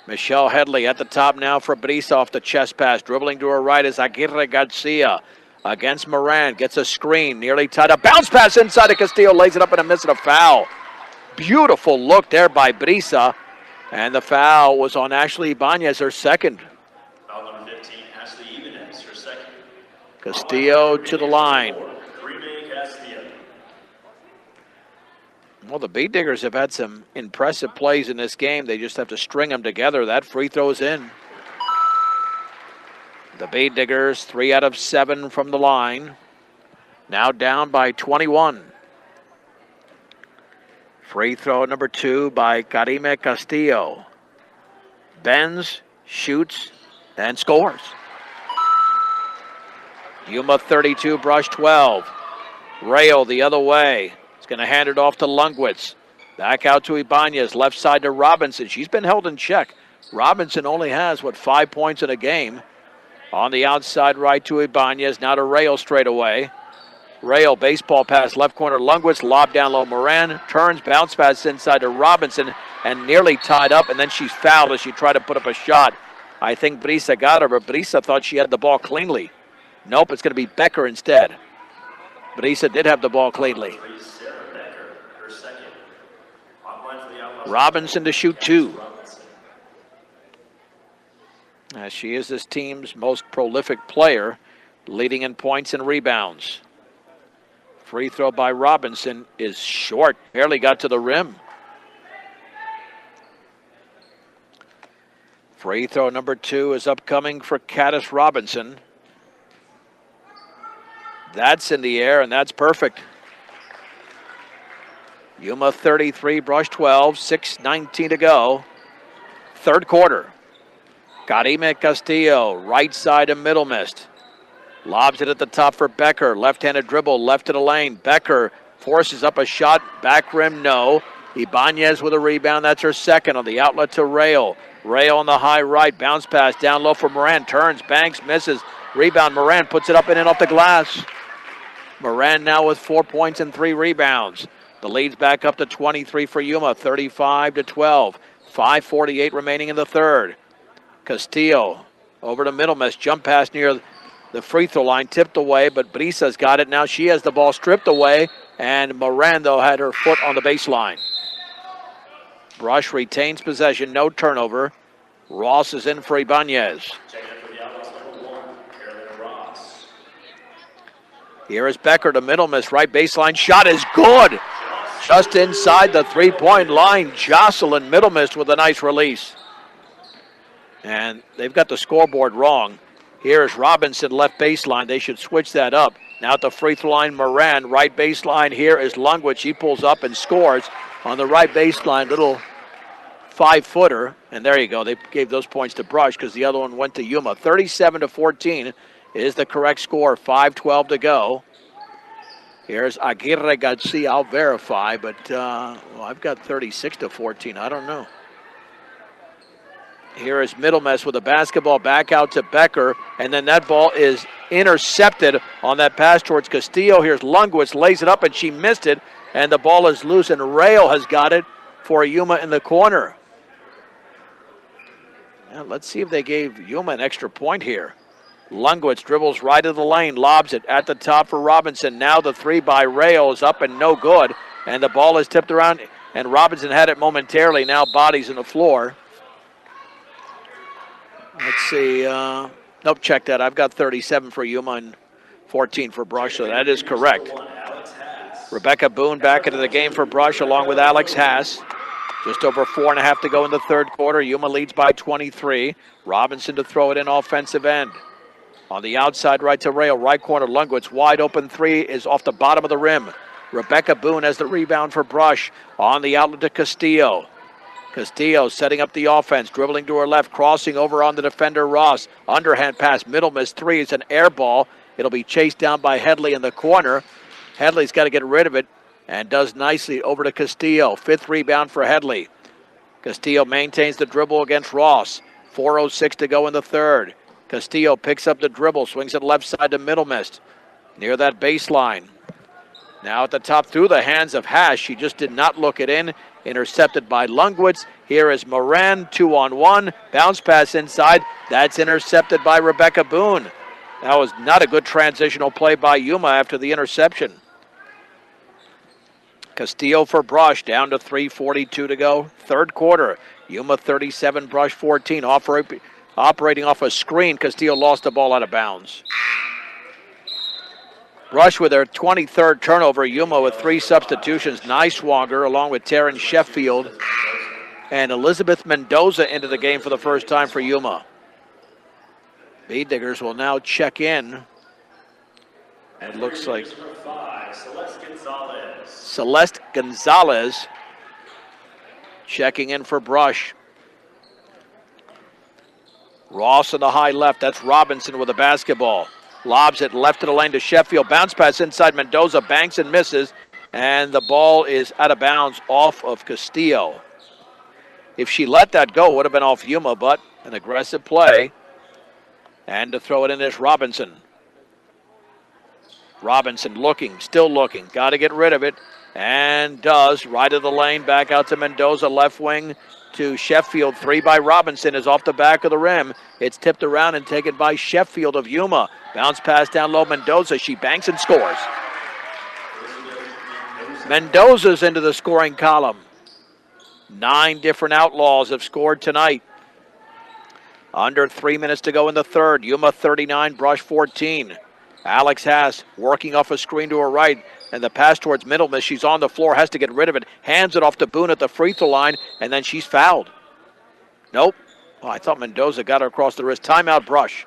Speaker 1: Michelle Headley at the top now for Brisa off the chest pass. Dribbling to her right is Aguirre Garcia against Moran. Gets a screen, nearly tied up. Bounce pass inside of Castillo. Lays it up and a miss and a foul. Beautiful look there by Brisa. And the foul was on Ashley Ibanez, her second.
Speaker 2: Foul number 15, Ashley Ibanez, her second.
Speaker 1: Castillo to the line. Well, the Bee Diggers have had some impressive plays in this game. They just have to string them together. That free throw's in. The Bee Diggers, 3 out of 7 from the line. Now down by 21. Free throw number 2 by Karime Castillo. Bends, shoots, and scores. Yuma 32, Brush 12. Rail the other way. Going to hand it off to Lundquist. Back out to Ibanez. Left side to Robinson. She's been held in check. Robinson only has, 5 points in a game. On the outside right to Ibanez. Now to Rail straight away. Rail, baseball pass, left corner, Lungwitz, lob down low, Moran, turns, bounce pass inside to Robinson, and nearly tied up, and then she's fouled as she tried to put up a shot. I think Brisa got her, but Brisa thought she had the ball cleanly. Nope, it's going to be Becker instead. Brisa did have the ball cleanly. Robinson to shoot 2. She is this team's most prolific player, leading in points and rebounds. Free throw by Robinson is short, barely got to the rim. Free throw number 2 is upcoming for Caddis Robinson. That's in the air, and that's perfect. Yuma 33, Brush 12, 6:19 to go. Third quarter. Karime Castillo, right side and middle mist. Lobs it at the top for Becker. Left-handed dribble, left of the lane. Becker forces up a shot. Back rim, no. Ibanez with a rebound. That's her second on the outlet to Rail. Rail on the high right. Bounce pass down low for Moran. Turns, banks, misses. Rebound, Moran puts it up and in off the glass. Moran now with 4 points and 3 rebounds. The lead's back up to 23 for Yuma, 35-12. 5:48 remaining in the third. Castillo over to Middlemas. Jump pass near the free throw line, tipped away, but Brisa's got it. Now she has the ball stripped away, and Moran, though, had her foot on the baseline. Brush retains possession, no turnover. Ross is in for Ibanez. Here is Becker to Middlemas, right baseline. Shot is good. Just inside the three-point line. Jocelyn Middlemas with a nice release. And they've got the scoreboard wrong. Here's Robinson, left baseline. They should switch that up. Now at the free throw line, Moran, right baseline. Here is Lungwitz. She pulls up and scores on the right baseline. Little 5-footer. And there you go. They gave those points to Brush because the other one went to Yuma. 37-14 is the correct score. 5:12 to go. Here's Aguirre Garcia. I'll verify, but I've got 36-14. I don't know. Here is Middlemas with a basketball back out to Becker, and then that ball is intercepted on that pass towards Castillo. Here's Lungwitz, lays it up, and she missed it, and the ball is loose, and Rail has got it for Yuma in the corner. Now, let's see if they gave Yuma an extra point here. Lungwitz dribbles right of the lane, lobs it at the top for Robinson. Now the three by Rail is up and no good, and the ball is tipped around, and Robinson had it momentarily. Now bodies in the floor. Let's see. Nope, check that. I've got 37 for Yuma and 14 for Brush, so that is correct. Rebecca Boone back into the game for Brush along with Alex Haas. Just over 4.5 to go in the third quarter. Yuma leads by 23. Robinson to throw it in offensive end. On the outside right to Rail, right corner, Lungwitz, wide open three is off the bottom of the rim. Rebecca Boone has the rebound for Brush. On the outlet to Castillo. Castillo setting up the offense, dribbling to her left, crossing over on the defender Ross. Underhand pass, Middlemas three. It's an air ball. It'll be chased down by Headley in the corner. Headley's got to get rid of it and does nicely over to Castillo. 5th rebound for Headley. Castillo maintains the dribble against Ross. 4:06 to go in the third. Castillo picks up the dribble, swings it left side to Middlemas. Near that baseline. Now at the top through the hands of Haas. She just did not look it in. Intercepted by Lungwitz. Here is Moran, 2-on-1. Bounce pass inside. That's intercepted by Rebecca Boone. That was not a good transitional play by Yuma after the interception. Castillo for Brush, down to 3:42 to go. Third quarter. Yuma 37, Brush 14. Operating off a screen. Castillo lost the ball out of bounds. Brush with their 23rd turnover. Yuma with 3 substitutions. Niswanger along with Taryn Sheffield and Elizabeth Mendoza into the game for the first time for Yuma. Bead Diggers will now check in. It looks like Celeste Gonzalez checking in for Brush. Ross on the high left. That's Robinson with a basketball. Lobs it left to the lane to Sheffield. Bounce pass inside Mendoza. Banks and misses. And the ball is out of bounds off of Castillo. If she let that go, it would have been off Yuma, but an aggressive play. And to throw it in is Robinson. Robinson looking, still looking. Got to get rid of it. And does. Right of the lane, back out to Mendoza, left wing to Sheffield. 3 by Robinson is off the back of the rim. It's tipped around and taken by Sheffield of Yuma. Bounce pass down low, Mendoza. She banks and scores. Mendoza's into the scoring column. 9 different Outlaws have scored tonight. Under 3 minutes to go in the third. Yuma 39, Brush 14. Alex Haas working off a screen to her right, and the pass towards Middlemiss. She's on the floor, has to get rid of it. Hands it off to Boone at the free throw line, and then she's fouled. Nope. Oh, I thought Mendoza got her across the wrist. Timeout, Brush.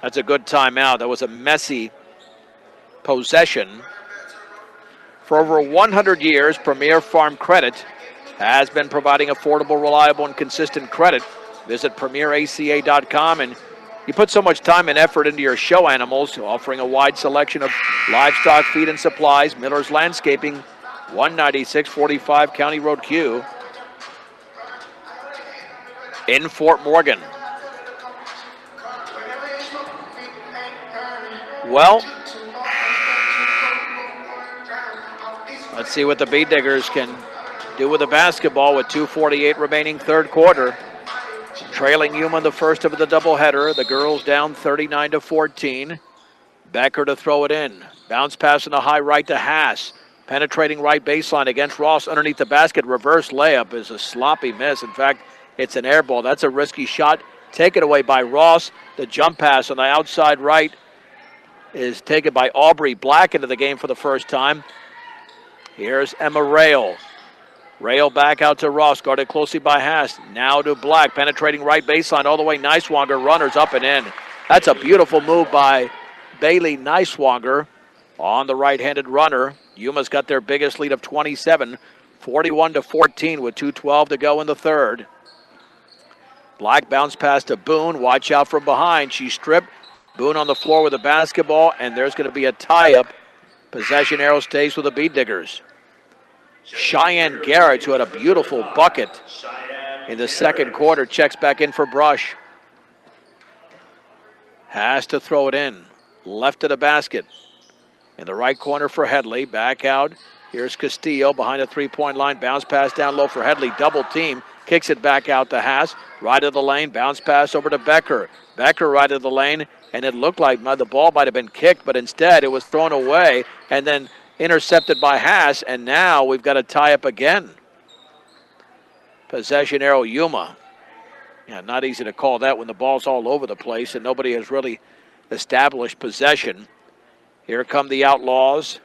Speaker 1: That's a good timeout. That was a messy possession. For over 100 years, Premier Farm Credit has been providing affordable, reliable, and consistent credit. Visit premieraca.com, and you put so much time and effort into your show animals, offering a wide selection of livestock, feed, and supplies. Miller's Landscaping, 19645 County Road Q in Fort Morgan. Well, let's see what the Beat Diggers can do with the basketball with 2:48 remaining third quarter. Trailing Yuma in the first of the doubleheader. The girls down 39-14. Becker to throw it in. Bounce pass in the high right to Haas. Penetrating right baseline against Ross underneath the basket. Reverse layup is a sloppy miss. In fact, it's an air ball. That's a risky shot. Taken away by Ross. The jump pass on the outside right is taken by Aubrey Black into the game for the first time. Here's Emma Rail. Rail back out to Ross, guarded closely by Haas. Now to Black, penetrating right baseline all the way. Neiswanger, runners up and in. That's a beautiful move by Bailey Neiswanger on the right-handed runner. Yuma's got their biggest lead of 27, 41-14 with 2:12 to go in the third. Black bounce pass to Boone. Watch out from behind. She's stripped. Boone on the floor with the basketball, and there's going to be a tie-up. Possession arrow stays with the Beat Diggers. Cheyenne Garrett, who had a beautiful bucket in the second quarter, checks back in for Brush. Has to throw it in. Left of the basket. In the right corner for Headley. Back out. Here's Castillo behind the three-point line. Bounce pass down low for Headley. Double team. Kicks it back out to Haas. Right of the lane. Bounce pass over to Becker. Becker right of the lane. And it looked like the ball might have been kicked, but instead it was thrown away. And then intercepted by Haas, and now we've got a tie-up again. Possession arrow, Yuma. Yeah, not easy to call that when the ball's all over the place and nobody has really established possession. Here come the Outlaws,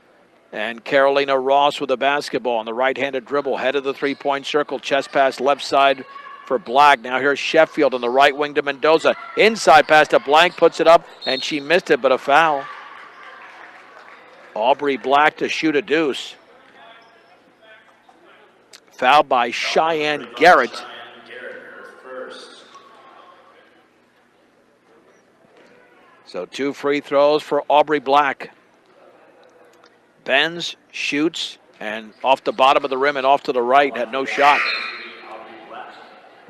Speaker 1: and Carolina Ross with the basketball on the right-handed dribble, head of the three-point circle, chest pass left side for Black. Now here's Sheffield on the right wing to Mendoza. Inside pass to Blank, puts it up, and she missed it, but a foul. Aubrey Black to shoot a deuce. Fouled by Cheyenne Garrett. So 2 free throws for Aubrey Black. Bends, shoots, and off the bottom of the rim and off to the right, had no shot.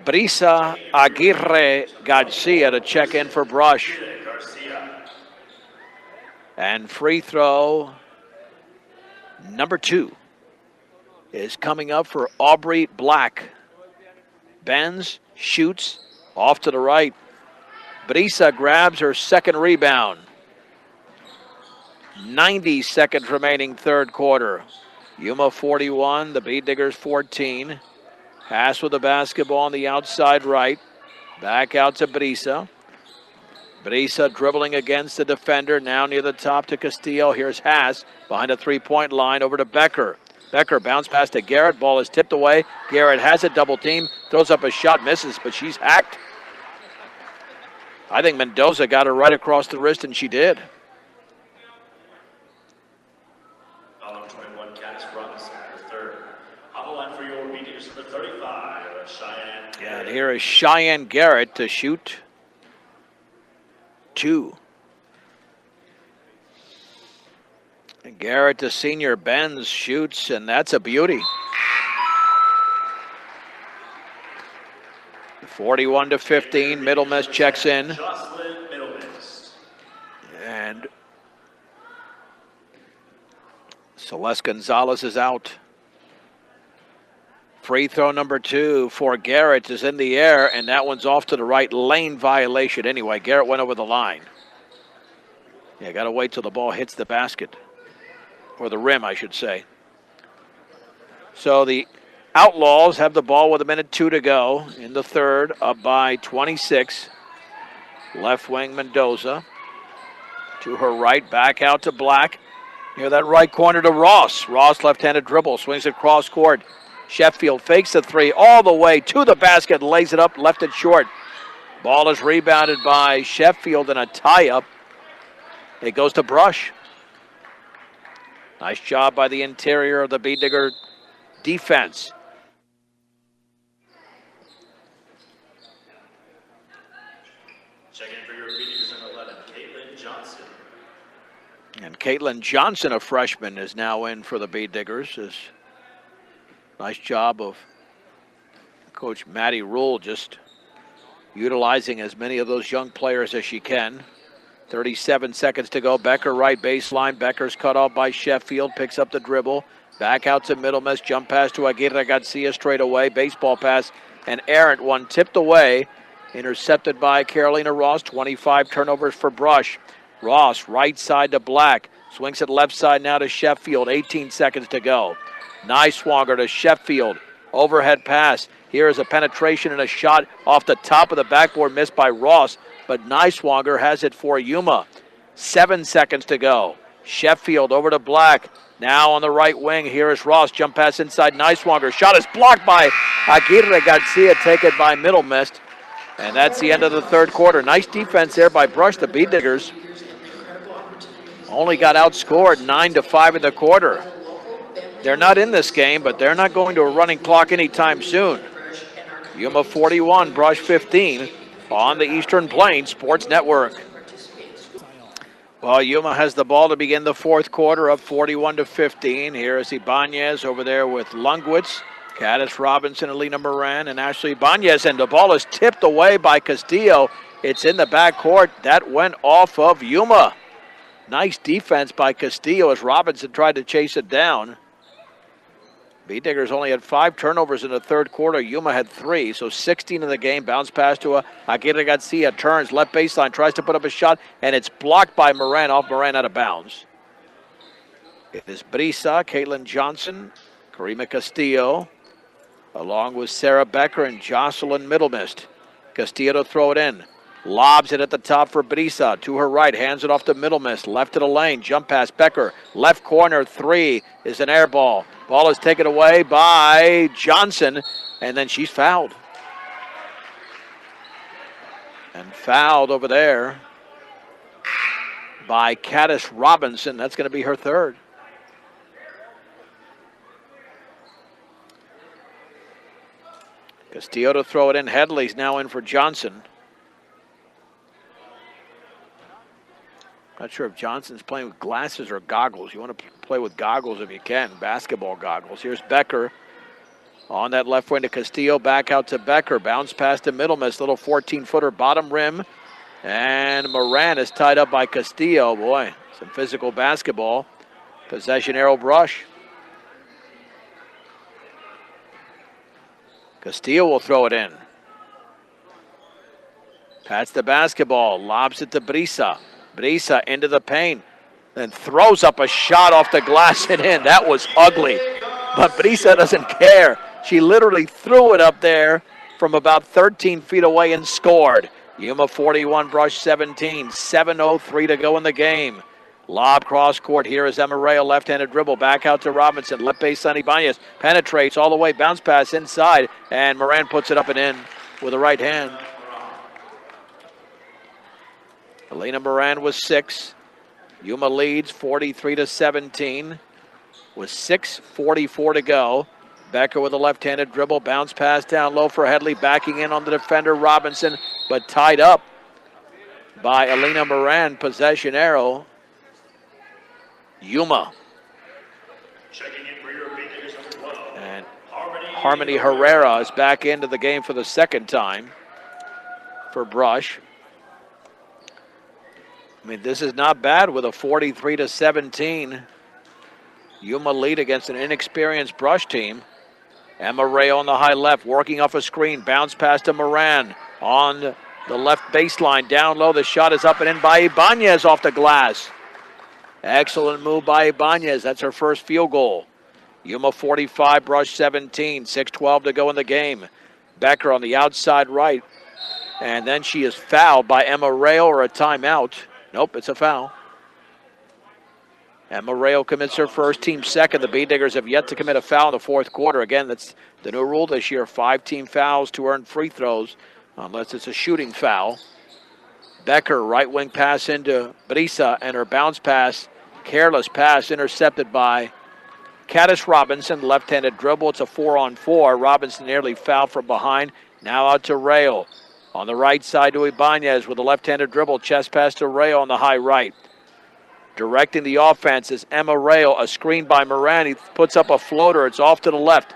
Speaker 1: Brisa Aguirre Garcia to check in for Brush. And free throw number 2 is coming up for Aubrey Black. Bends, shoots, off to the right. Brisa grabs her second rebound. 90 seconds remaining third quarter. Yuma 41, the Beat Diggers 14. Haas with the basketball on the outside right. Back out to Brisa. Brisa dribbling against the defender, now near the top to Castillo. Here's Haas behind a three-point line over to Becker. Becker bounce pass to Garrett. Ball is tipped away. Garrett has it, double team, throws up a shot, misses, but she's hacked. I think Mendoza got her right across the wrist, and she did.
Speaker 2: Number 21, Cass Robinson, your third. On the line for your Beat Diggers, number 35, Cheyenne Garrett.
Speaker 1: And here is Cheyenne Garrett to shoot 2. And Garrett, the senior, bends, shoots, and that's a beauty. 41-15, Middlemiss checks in. Celeste Gonzalez is out. Free throw number 2 for Garrett is in the air, and that one's off to the right. Lane violation anyway. Garrett went over the line. Yeah, got to wait till the ball hits the basket. Or the rim, I should say. So the Outlaws have the ball with 1:02 to go in the third, up by 26. Left wing Mendoza. To her right, back out to Black. Near that right corner to Ross. Ross left-handed dribble, swings it cross court. Sheffield fakes the three all the way to the basket, lays it up, left it short. Ball is rebounded by Sheffield in a tie-up. It goes to Brush. Nice job by the interior of the Bead Digger defense.
Speaker 2: Checking for your Bead Diggers number 11, Caitlin Johnson.
Speaker 1: And Caitlin Johnson, a freshman, is now in for the Bead Diggers. Nice job of Coach Maddie Rule just utilizing as many of those young players as she can. 37 seconds to go. Becker right baseline. Becker's cut off by Sheffield. Picks up the dribble. Back out to Middlemiss. Jump pass to Aguirre Garcia straight away. Baseball pass. An errant one tipped away. Intercepted by Carolina Ross. 25 turnovers for Brush. Ross right side to Black. Swings it left side now to Sheffield. 18 seconds to go. Niswanger to Sheffield. Overhead pass. Here is a penetration and a shot off the top of the backboard missed by Ross. But Niswanger has it for Yuma. 7 seconds to go. Sheffield over to Black. Now on the right wing. Here is Ross. Jump pass inside Niswanger. Shot is blocked by Aguirre Garcia. Taken by Middlemiss. And that's the end of the third quarter. Nice defense there by Brush. The Bead Diggers only got outscored 9-5 in the quarter. They're not in this game, but they're not going to a running clock anytime soon. Yuma 41, Brush 15 on the Eastern Plains Sports Network. Well, Yuma has the ball to begin the fourth quarter, up 41-15. Here is Ibanez over there with Lungwitz, Caddis Robinson, Alina Moran, and Ashley Ibanez. And the ball is tipped away by Castillo. It's in the backcourt. That went off of Yuma. Nice defense by Castillo as Robinson tried to chase it down. Bead Diggers only had 5 turnovers in the third quarter. Yuma had 3, so 16 in the game. Bounce pass to Aguirre Garcia. Turns left baseline, tries to put up a shot, and it's blocked by Moran. Off Moran out of bounds. It is Brisa, Caitlin Johnson, Karima Castillo, along with Sarah Becker and Jocelyn Middlemiss. Castillo to throw it in. Lobs it at the top for Brisa. To her right, hands it off to Middlemiss. Left to the lane, jump pass, Becker. Left corner, 3 is an air ball. Ball is taken away by Johnson, and then she's fouled. And fouled over there by Caddis Robinson. That's going to be her third. Castillo to throw it in. Headley's now in for Johnson. Not sure if Johnson's playing with glasses or goggles. You want to play with goggles if you can, basketball goggles. Here's Becker on that left wing to Castillo. Back out to Becker. Bounce pass to Middlemiss. Little 14-footer bottom rim. And Moran is tied up by Castillo. Boy, some physical basketball. Possession arrow Brush. Castillo will throw it in. Pats the basketball. Lobs it to Brisa. Brisa into the paint, then throws up a shot off the glass and in. That was ugly, but Brisa doesn't care. She literally threw it up there from about 13 feet away and scored. Yuma 41, Brush 17, 7:03 to go in the game. Lob cross court. Here is Emareo, left-handed dribble. Back out to Robinson. Left baseline Ibanez. Penetrates all the way. Bounce pass inside. And Moran puts it up and in with the right hand. Elena Moran was 6. Yuma leads 43-17 with 6:44 to go. Becker with a left-handed dribble. Bounce pass down low for Headley. Backing in on the defender Robinson, but tied up by Elena Moran. Possession arrow. Yuma. And Harmony Herrera is back into the game for the second time for Brush. I mean, this is not bad with a 43-17 Yuma lead against an inexperienced Brush team. Emma Ray on the high left, working off a screen. Bounce pass to Moran on the left baseline. Down low, the shot is up and in by Ibanez off the glass. Excellent move by Ibanez. That's her first field goal. Yuma 45, Brush 17. 6:12 to go in the game. Becker on the outside right. And then she is fouled by Emma Rayo, or a timeout. Nope, it's a foul. Emma Rayo commits her first, team second. The B-Diggers have yet to commit a foul in the fourth quarter. Again, that's the new rule this year. 5 team fouls to earn free throws, unless it's a shooting foul. Becker, right wing pass into Brisa, and her bounce pass, careless pass, intercepted by Caddis Robinson. Left-handed dribble. It's a 4-on-4. Robinson nearly fouled from behind. Now out to Rayo. On the right side to Ibanez with a left-handed dribble. Chest pass to Rayo on the high right. Directing the offense is Emma Rayo. A screen by Moran. He puts up a floater. It's off to the left.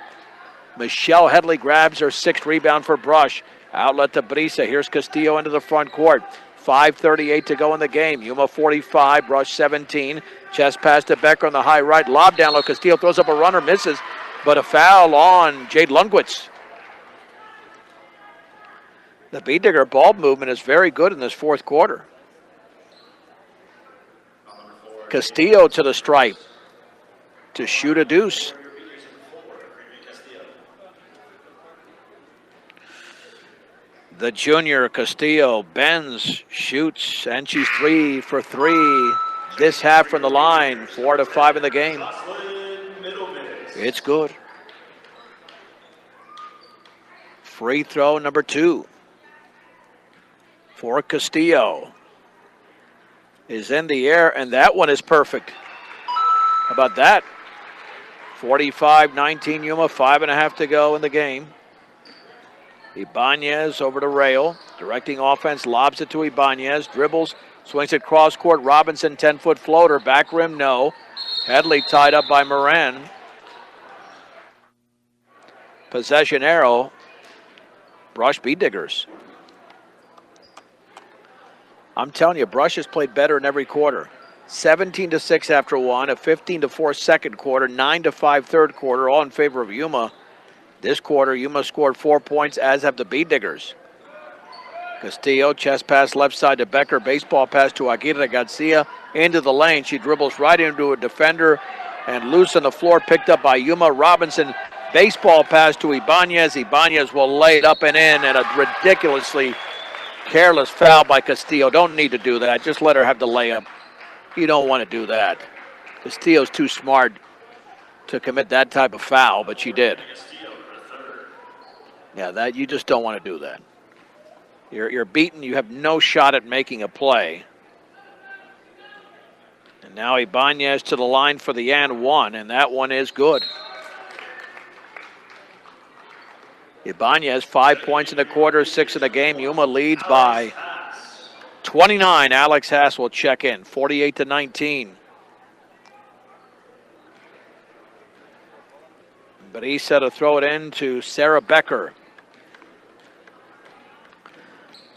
Speaker 1: Michelle Headley grabs her 6th rebound for Brush. Outlet to Brisa. Here's Castillo into the front court. 5:38 to go in the game. Yuma 45, Brush 17. Chest pass to Becker on the high right. Lob down low. Castillo throws up a runner, misses, but a foul on Jade Lundquist. The B-Digger ball movement is very good in this fourth quarter. Castillo to the stripe to shoot a deuce. The junior Castillo bends, shoots, and she's 3 for 3 this half from the line. 4-5 in the game. It's good. Free throw number 2 for Castillo is in the air, and that one is perfect. How about that? 45-19 Yuma, 5.5 to go in the game. Ibanez over to Rayo, directing offense, lobs it to Ibanez, dribbles, swings it cross court. Robinson, 10-foot floater, back rim, no. Headley tied up by Moran. Possession arrow, Brush B-Diggers. I'm telling you, Brush has played better in every quarter. 17-6 after one, a 15-4 second quarter, 9-5 third quarter, all in favor of Yuma. This quarter, Yuma scored 4 points, as have the B-Diggers. Castillo, chest pass left side to Becker, baseball pass to Aguirre Garcia into the lane. She dribbles right into a defender and loose on the floor, picked up by Yuma. Robinson, baseball pass to Ibanez. Ibanez will lay it up and in, and a ridiculously careless foul by Castillo. Don't need to do that. Just let her have the layup. You don't want to do that. Castillo's too smart to commit that type of foul, but she did. Yeah, that you just don't want to do that. You're beaten. You have no shot at making a play. And now Ibanez to the line for the and one, and that one is good. Ibanez, 5 points in the quarter, 6 in the game. Yuma leads by 29. Alex Haas will check in, 48-19. Brisa to throw it in to Sarah Becker.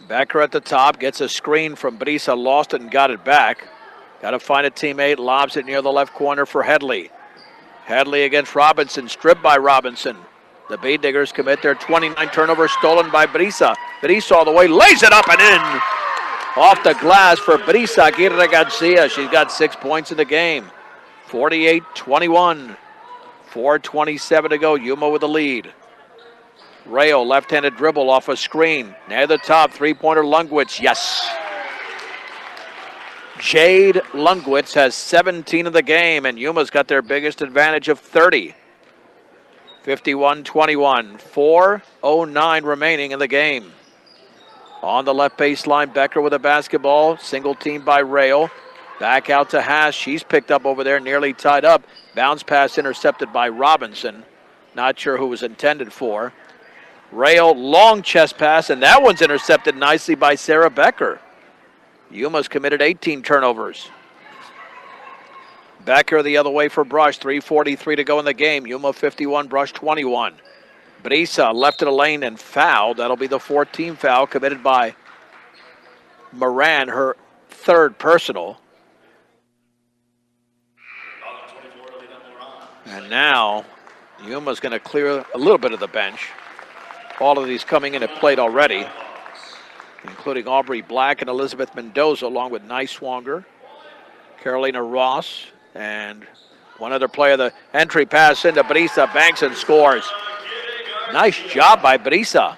Speaker 1: Becker at the top, gets a screen from Brisa, lost it and got it back. Got to find a teammate, lobs it near the left corner for Headley. Headley against Robinson, stripped by Robinson. The B-Diggers commit their 29 turnovers, stolen by Brisa. Brisa all the way, lays it up and in. Off the glass for Brisa Aguirre Garcia. She's got 6 points in the game. 48-21. 4:27 to go. Yuma with the lead. Rayo, left-handed dribble off a screen. Near the top, three-pointer Lundquist. Yes. Jade Lundquist has 17 in the game, and Yuma's got their biggest advantage of 30. 51-21. 4:09 remaining in the game. On the left baseline, Becker with a basketball. Single team by Rayo. Back out to Haas. She's picked up over there, nearly tied up. Bounce pass intercepted by Robinson. Not sure who was intended for. Rayo, long chest pass, and that one's intercepted nicely by Sarah Becker. Yuma's committed 18 turnovers. Becker the other way for Brush. 3:43 to go in the game. Yuma 51, Brush 21. Brisa left of the lane and fouled. That'll be the 14th foul committed by Moran, her third personal. And now Yuma's going to clear a little bit of the bench. All of these coming in have played already, including Aubrey Black and Elizabeth Mendoza, along with Niswanger, Carolina Ross, and one other player. The entry pass into Brisa, banks and scores. Nice job by Brisa.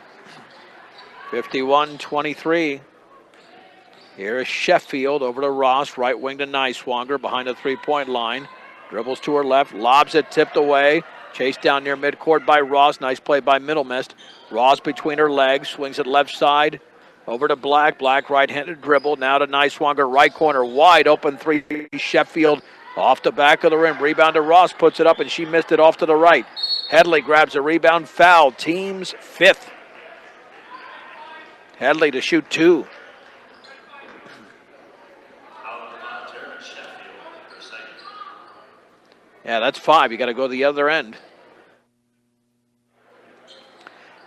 Speaker 1: 51-23. Here is Sheffield over to Ross, right wing to Niswanger, behind the three-point line. Dribbles to her left, lobs it, tipped away. Chased down near midcourt by Ross. Nice play by Middle Mist. Ross between her legs, swings it left side. Over to Black. Black right-handed dribble. Now to Niswanger, right corner, wide open three. Sheffield off the back of the rim. Rebound to Ross, puts it up, and she missed it off to the right. Headley grabs a rebound, foul. Team's fifth. Headley to shoot two. Yeah, that's five. You got to go to the other end.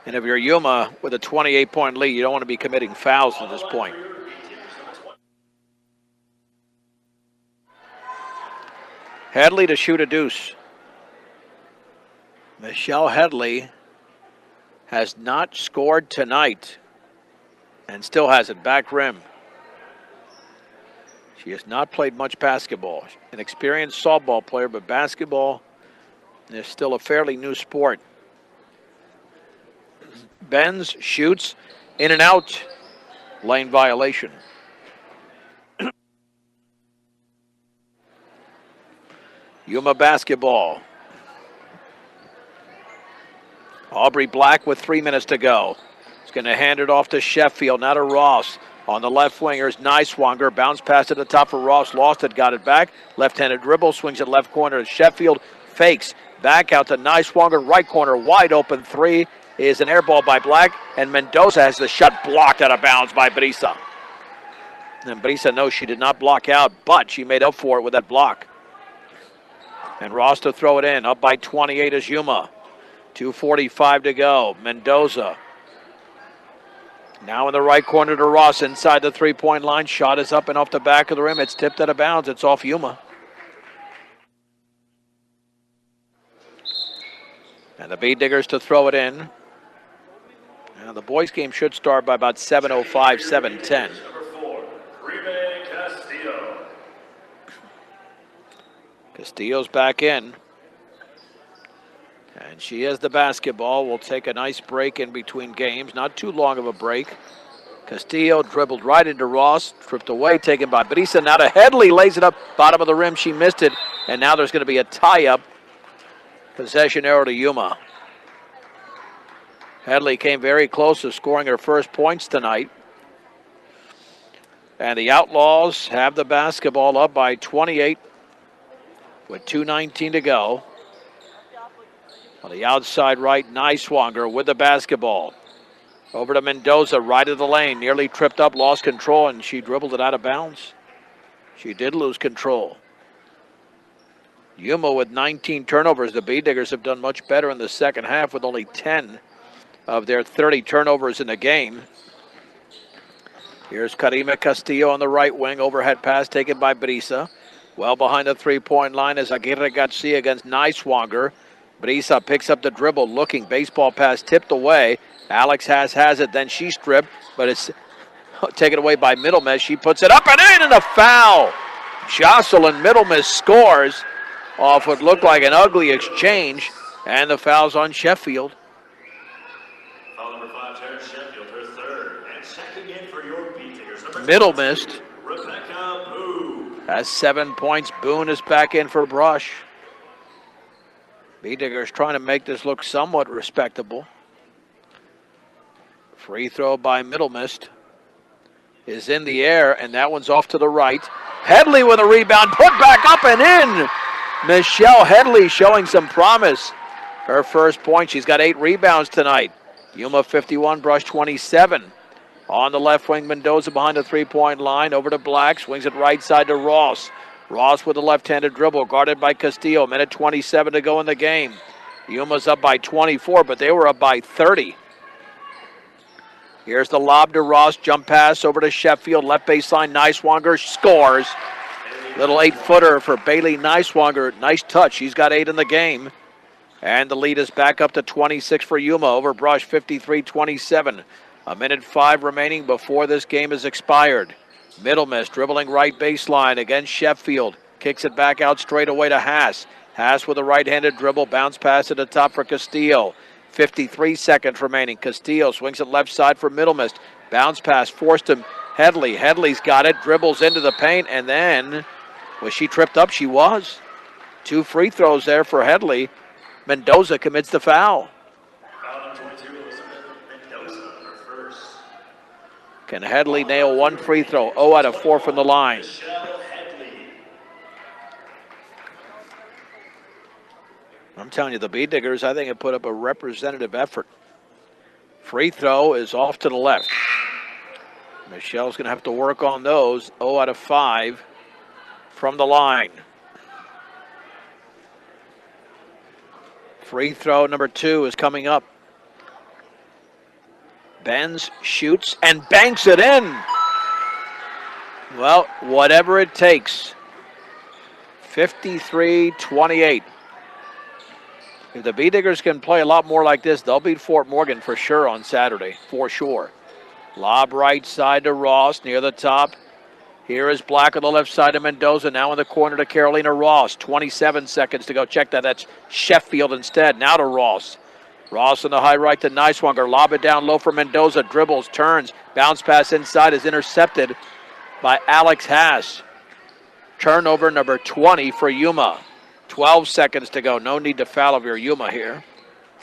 Speaker 1: And if you're Yuma with a 28-point lead, you don't want to be committing fouls at this point. Headley to shoot a deuce. Michelle Headley has not scored tonight and still has it back rim. She has not played much basketball. An experienced softball player, but basketball is still a fairly new sport. Bends, shoots, in and out, lane violation. Yuma basketball. Aubrey Black with 3 minutes to go. He's going to hand it off to Sheffield, now to Ross. On the left wingers, Niswanger, bounce pass at the top for Ross, lost it, got it back. Left-handed dribble, swings it left corner to Sheffield, fakes, back out to Niswanger, right corner, wide open three is an air ball by Black, and Mendoza has the shot blocked out of bounds by Brisa. And Brisa knows she did not block out, but she made up for it with that block. And Ross to throw it in, up by 28 is Yuma. 2:45 to go, Mendoza. Now in the right corner to Ross inside the three-point line. Shot is up and off the back of the rim. It's tipped out of bounds. It's off Yuma. And the Bead Diggers to throw it in. Now the boys' game should start by about 7:05, 7:10. Castillo's back in. And she has the basketball. We'll take a nice break in between games. Not too long of a break. Castillo dribbled right into Ross. Tripped away, taken by Brisa. Now to Headley, lays it up. Bottom of the rim, she missed it. And now there's going to be a tie-up. Possession arrow to Yuma. Headley came very close to scoring her first points tonight. And the Outlaws have the basketball up by 28 with 2:19 to go. On the outside right, Niswanger with the basketball. Over to Mendoza, right of the lane. Nearly tripped up, lost control, and she dribbled it out of bounds. She did lose control. Yuma with 19 turnovers. The Bead Diggers have done much better in the second half with only 10 of their 30 turnovers in the game. Here's Karima Castillo on the right wing. Overhead pass taken by Brisa. Well behind the three-point line is Aguirre Garcia against Niswanger. Brisa picks up the dribble, looking, baseball pass tipped away. Alex has it, then she stripped, but it's taken away by Middlemist. She puts it up and in, and a foul. Jocelyn Middlemist scores off what looked like an ugly exchange, and the foul's on Sheffield.
Speaker 2: Foul number 5, Terrence Sheffield, her third, and checking in for your Bead Diggers.
Speaker 1: Middlemist
Speaker 2: Rebecca Boone
Speaker 1: has 7 points. Boone is back in for Brush. Bead Diggers trying to make this look somewhat respectable. Free throw by Middlemist is in the air, and that one's off to the right. Headley with a rebound, put back up and in. Michelle Headley showing some promise. Her first point, she's got 8 rebounds tonight. Yuma 51, Brush 27. On the left wing, Mendoza behind the three-point line, over to Black, swings it right side to Ross. Ross with a left-handed dribble, guarded by Castillo. Minute 27 to go in the game. Yuma's up by 24, but they were up by 30. Here's the lob to Ross, jump pass over to Sheffield, left baseline, Niswanger scores. Little 8-footer for Bailey Niswanger. Nice touch. She's got 8 in the game. And the lead is back up to 26 for Yuma over Brush, 53-27. 1:05 remaining before this game is expired. Middle Miss dribbling right baseline against Sheffield. Kicks it back out straight away to Haas. Haas with a right-handed dribble. Bounce pass to the top for Castillo. 53 seconds remaining. Castillo swings it left side for Middle Miss. Bounce pass forced him. Headley. Headley's got it. Dribbles into the paint. And then, was she tripped up? She was. 2 free throws there for Headley. Mendoza commits the foul.
Speaker 2: Foul number 22, Elizabeth Mendoza, her first.
Speaker 1: Can Headley nail 1 free throw? 0 out of 4 from the line.
Speaker 2: Michelle Headley.
Speaker 1: I'm telling you, the Bee Diggers, I think, have put up a representative effort. Free throw is off to the left. Michelle's going to have to work on those. 0 out of 5 from the line. Free throw number 2 is coming up. Bends, shoots, and banks it in. Well, whatever it takes. 53-28. If the Bee Diggers can play a lot more like this, they'll beat Fort Morgan for sure on Saturday, for sure. Lob right side to Ross near the top. Here is Black on the left side of Mendoza. Now in the corner to Carolina Ross. 27 seconds to go. Check that. That's Sheffield instead. Now to Ross. Ross on the high right to Niswanger. Lob it down low for Mendoza. Dribbles, turns. Bounce pass inside is intercepted by Alex Haas. Turnover number 20 for Yuma. 12 seconds to go. No need to foul if you're Yuma here.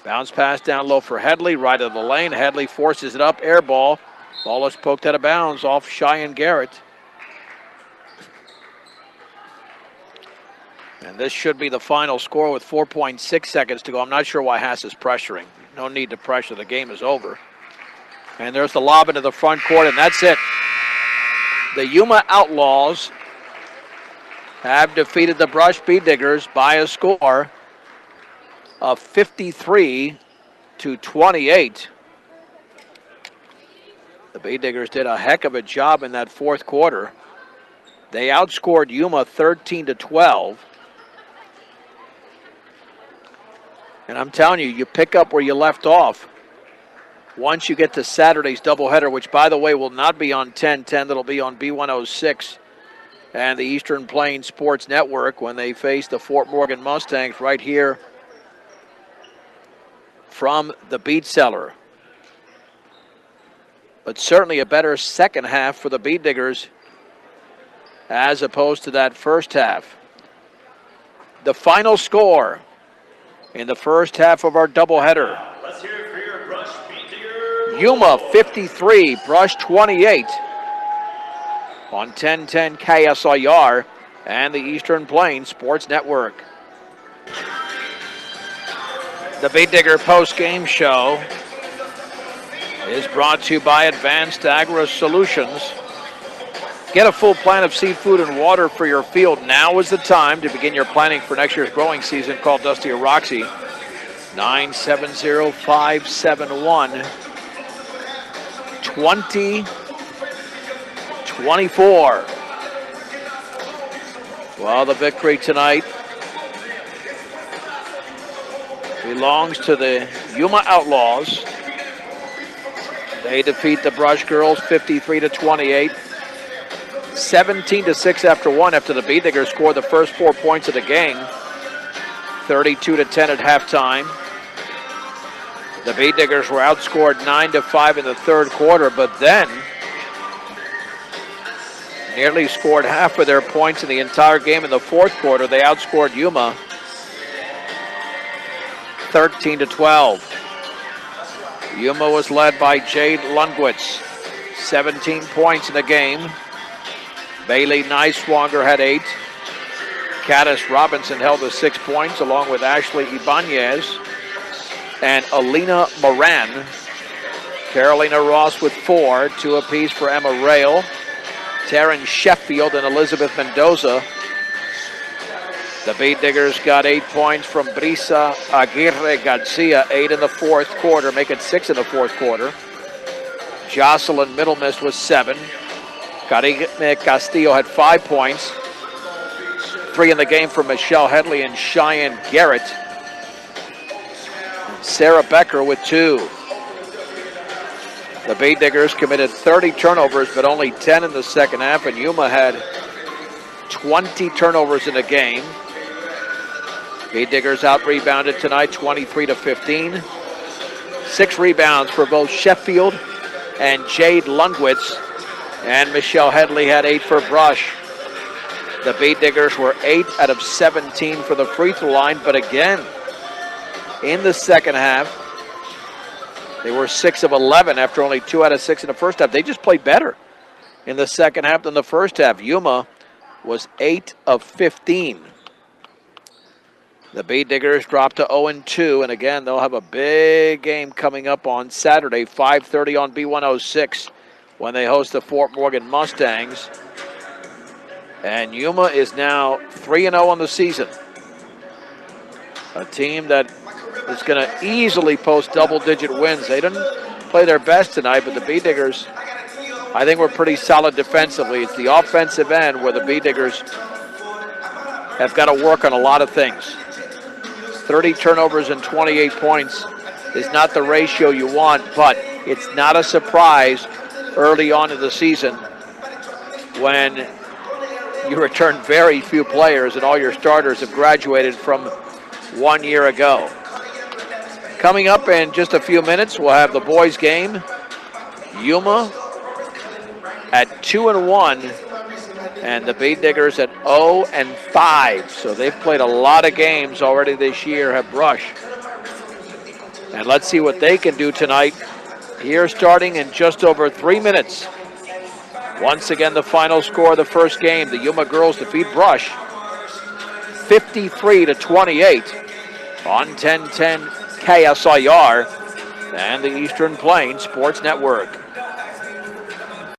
Speaker 1: Bounce pass down low for Headley. Right of the lane. Headley forces it up. Air ball. Ball is poked out of bounds off Cheyenne Garrett. And this should be the final score with 4.6 seconds to go. I'm not sure why Haas is pressuring. No need to pressure. The game is over. And there's the lob into the front court, and that's it. The Yuma Outlaws have defeated the Brush Bee Diggers by a score of 53-28. The Bee Diggers did a heck of a job in that fourth quarter. They outscored Yuma 13-12. And I'm telling you, you pick up where you left off once you get to Saturday's doubleheader, which, by the way, will not be on 1010. That'll be on B106 and the Eastern Plains Sports Network when they face the Fort Morgan Mustangs right here from the Beat Cellar. But certainly a better second half for the Bee Diggers as opposed to that first half. The final score in the first half of our doubleheader.
Speaker 2: Let's hear it for your Brush Bee Digger.
Speaker 1: Yuma 53, Brush 28 on 1010 KSIR and the Eastern Plains Sports Network. The Bee Digger post-game show is brought to you by Advanced Agri Solutions. Get a full plan of seafood and water for your field. Now is the time to begin your planning for next year's growing season. Call Dusty or Roxy, 970-571-2024. Well, the victory tonight belongs to the Yuma Outlaws. They defeat the Brush Girls 53-28. 17-6 after one after the Bee Diggers scored the first 4 points of the game. 32-10 at halftime. The Bee Diggers were outscored 9-5 in the third quarter, but then nearly scored half of their points in the entire game in the fourth quarter. They outscored Yuma 13-12. Yuma was led by Jade Lundwitz, 17 points in the game. Bailey Niswanger had 8. Caddis Robinson held the 6 points along with Ashley Ibanez and Alina Moran. Carolina Ross with 4, 2 apiece for Emma Rail, Taryn Sheffield and Elizabeth Mendoza. The Bee Diggers got 8 points from Brisa Aguirre Garcia, 8 in the fourth quarter, make it 6 in the fourth quarter. Jocelyn Middlemist was 7. Karine Castillo had 5 points. 3 in the game for Michelle Headley and Cheyenne Garrett. Sarah Becker with 2. The Bay Diggers committed 30 turnovers, but only 10 in the second half, and Yuma had 20 turnovers in the game. Bay Diggers out-rebounded tonight, 23-15. 6 rebounds for both Sheffield and Jade Lundwitz, and Michelle Headley had 8 for Brush. The Bay Diggers were 8 out of 17 for the free throw line, but again, in the second half, they were 6 of 11 after only 2 out of 6 in the first half. They just played better in the second half than the first half. Yuma was 8 of 15. The Bay Diggers dropped to 0-2, and again, they'll have a big game coming up on Saturday, 5:30 on B106, when they host the Fort Morgan Mustangs. And Yuma is now 3-0 on the season. A team that is going to easily post double-digit wins. They didn't play their best tonight, but the Bay Diggers, I think, were pretty solid defensively. It's the offensive end where the Bay Diggers have got to work on a lot of things. 30 turnovers and 28 points is not the ratio you want, but it's not a surprise early on in the season when you return very few players and all your starters have graduated from 1 year ago. Coming up in just a few minutes, we'll have the boys' game. Yuma at 2-1, and the Bay Diggers at 0-5. So they've played a lot of games already this year, have Brush. And let's see what they can do tonight. Here starting in just over 3 minutes. Once again, the final score of the first game, the Yuma girls defeat Brush 53-28 on 1010 KSIR and the Eastern Plains Sports Network.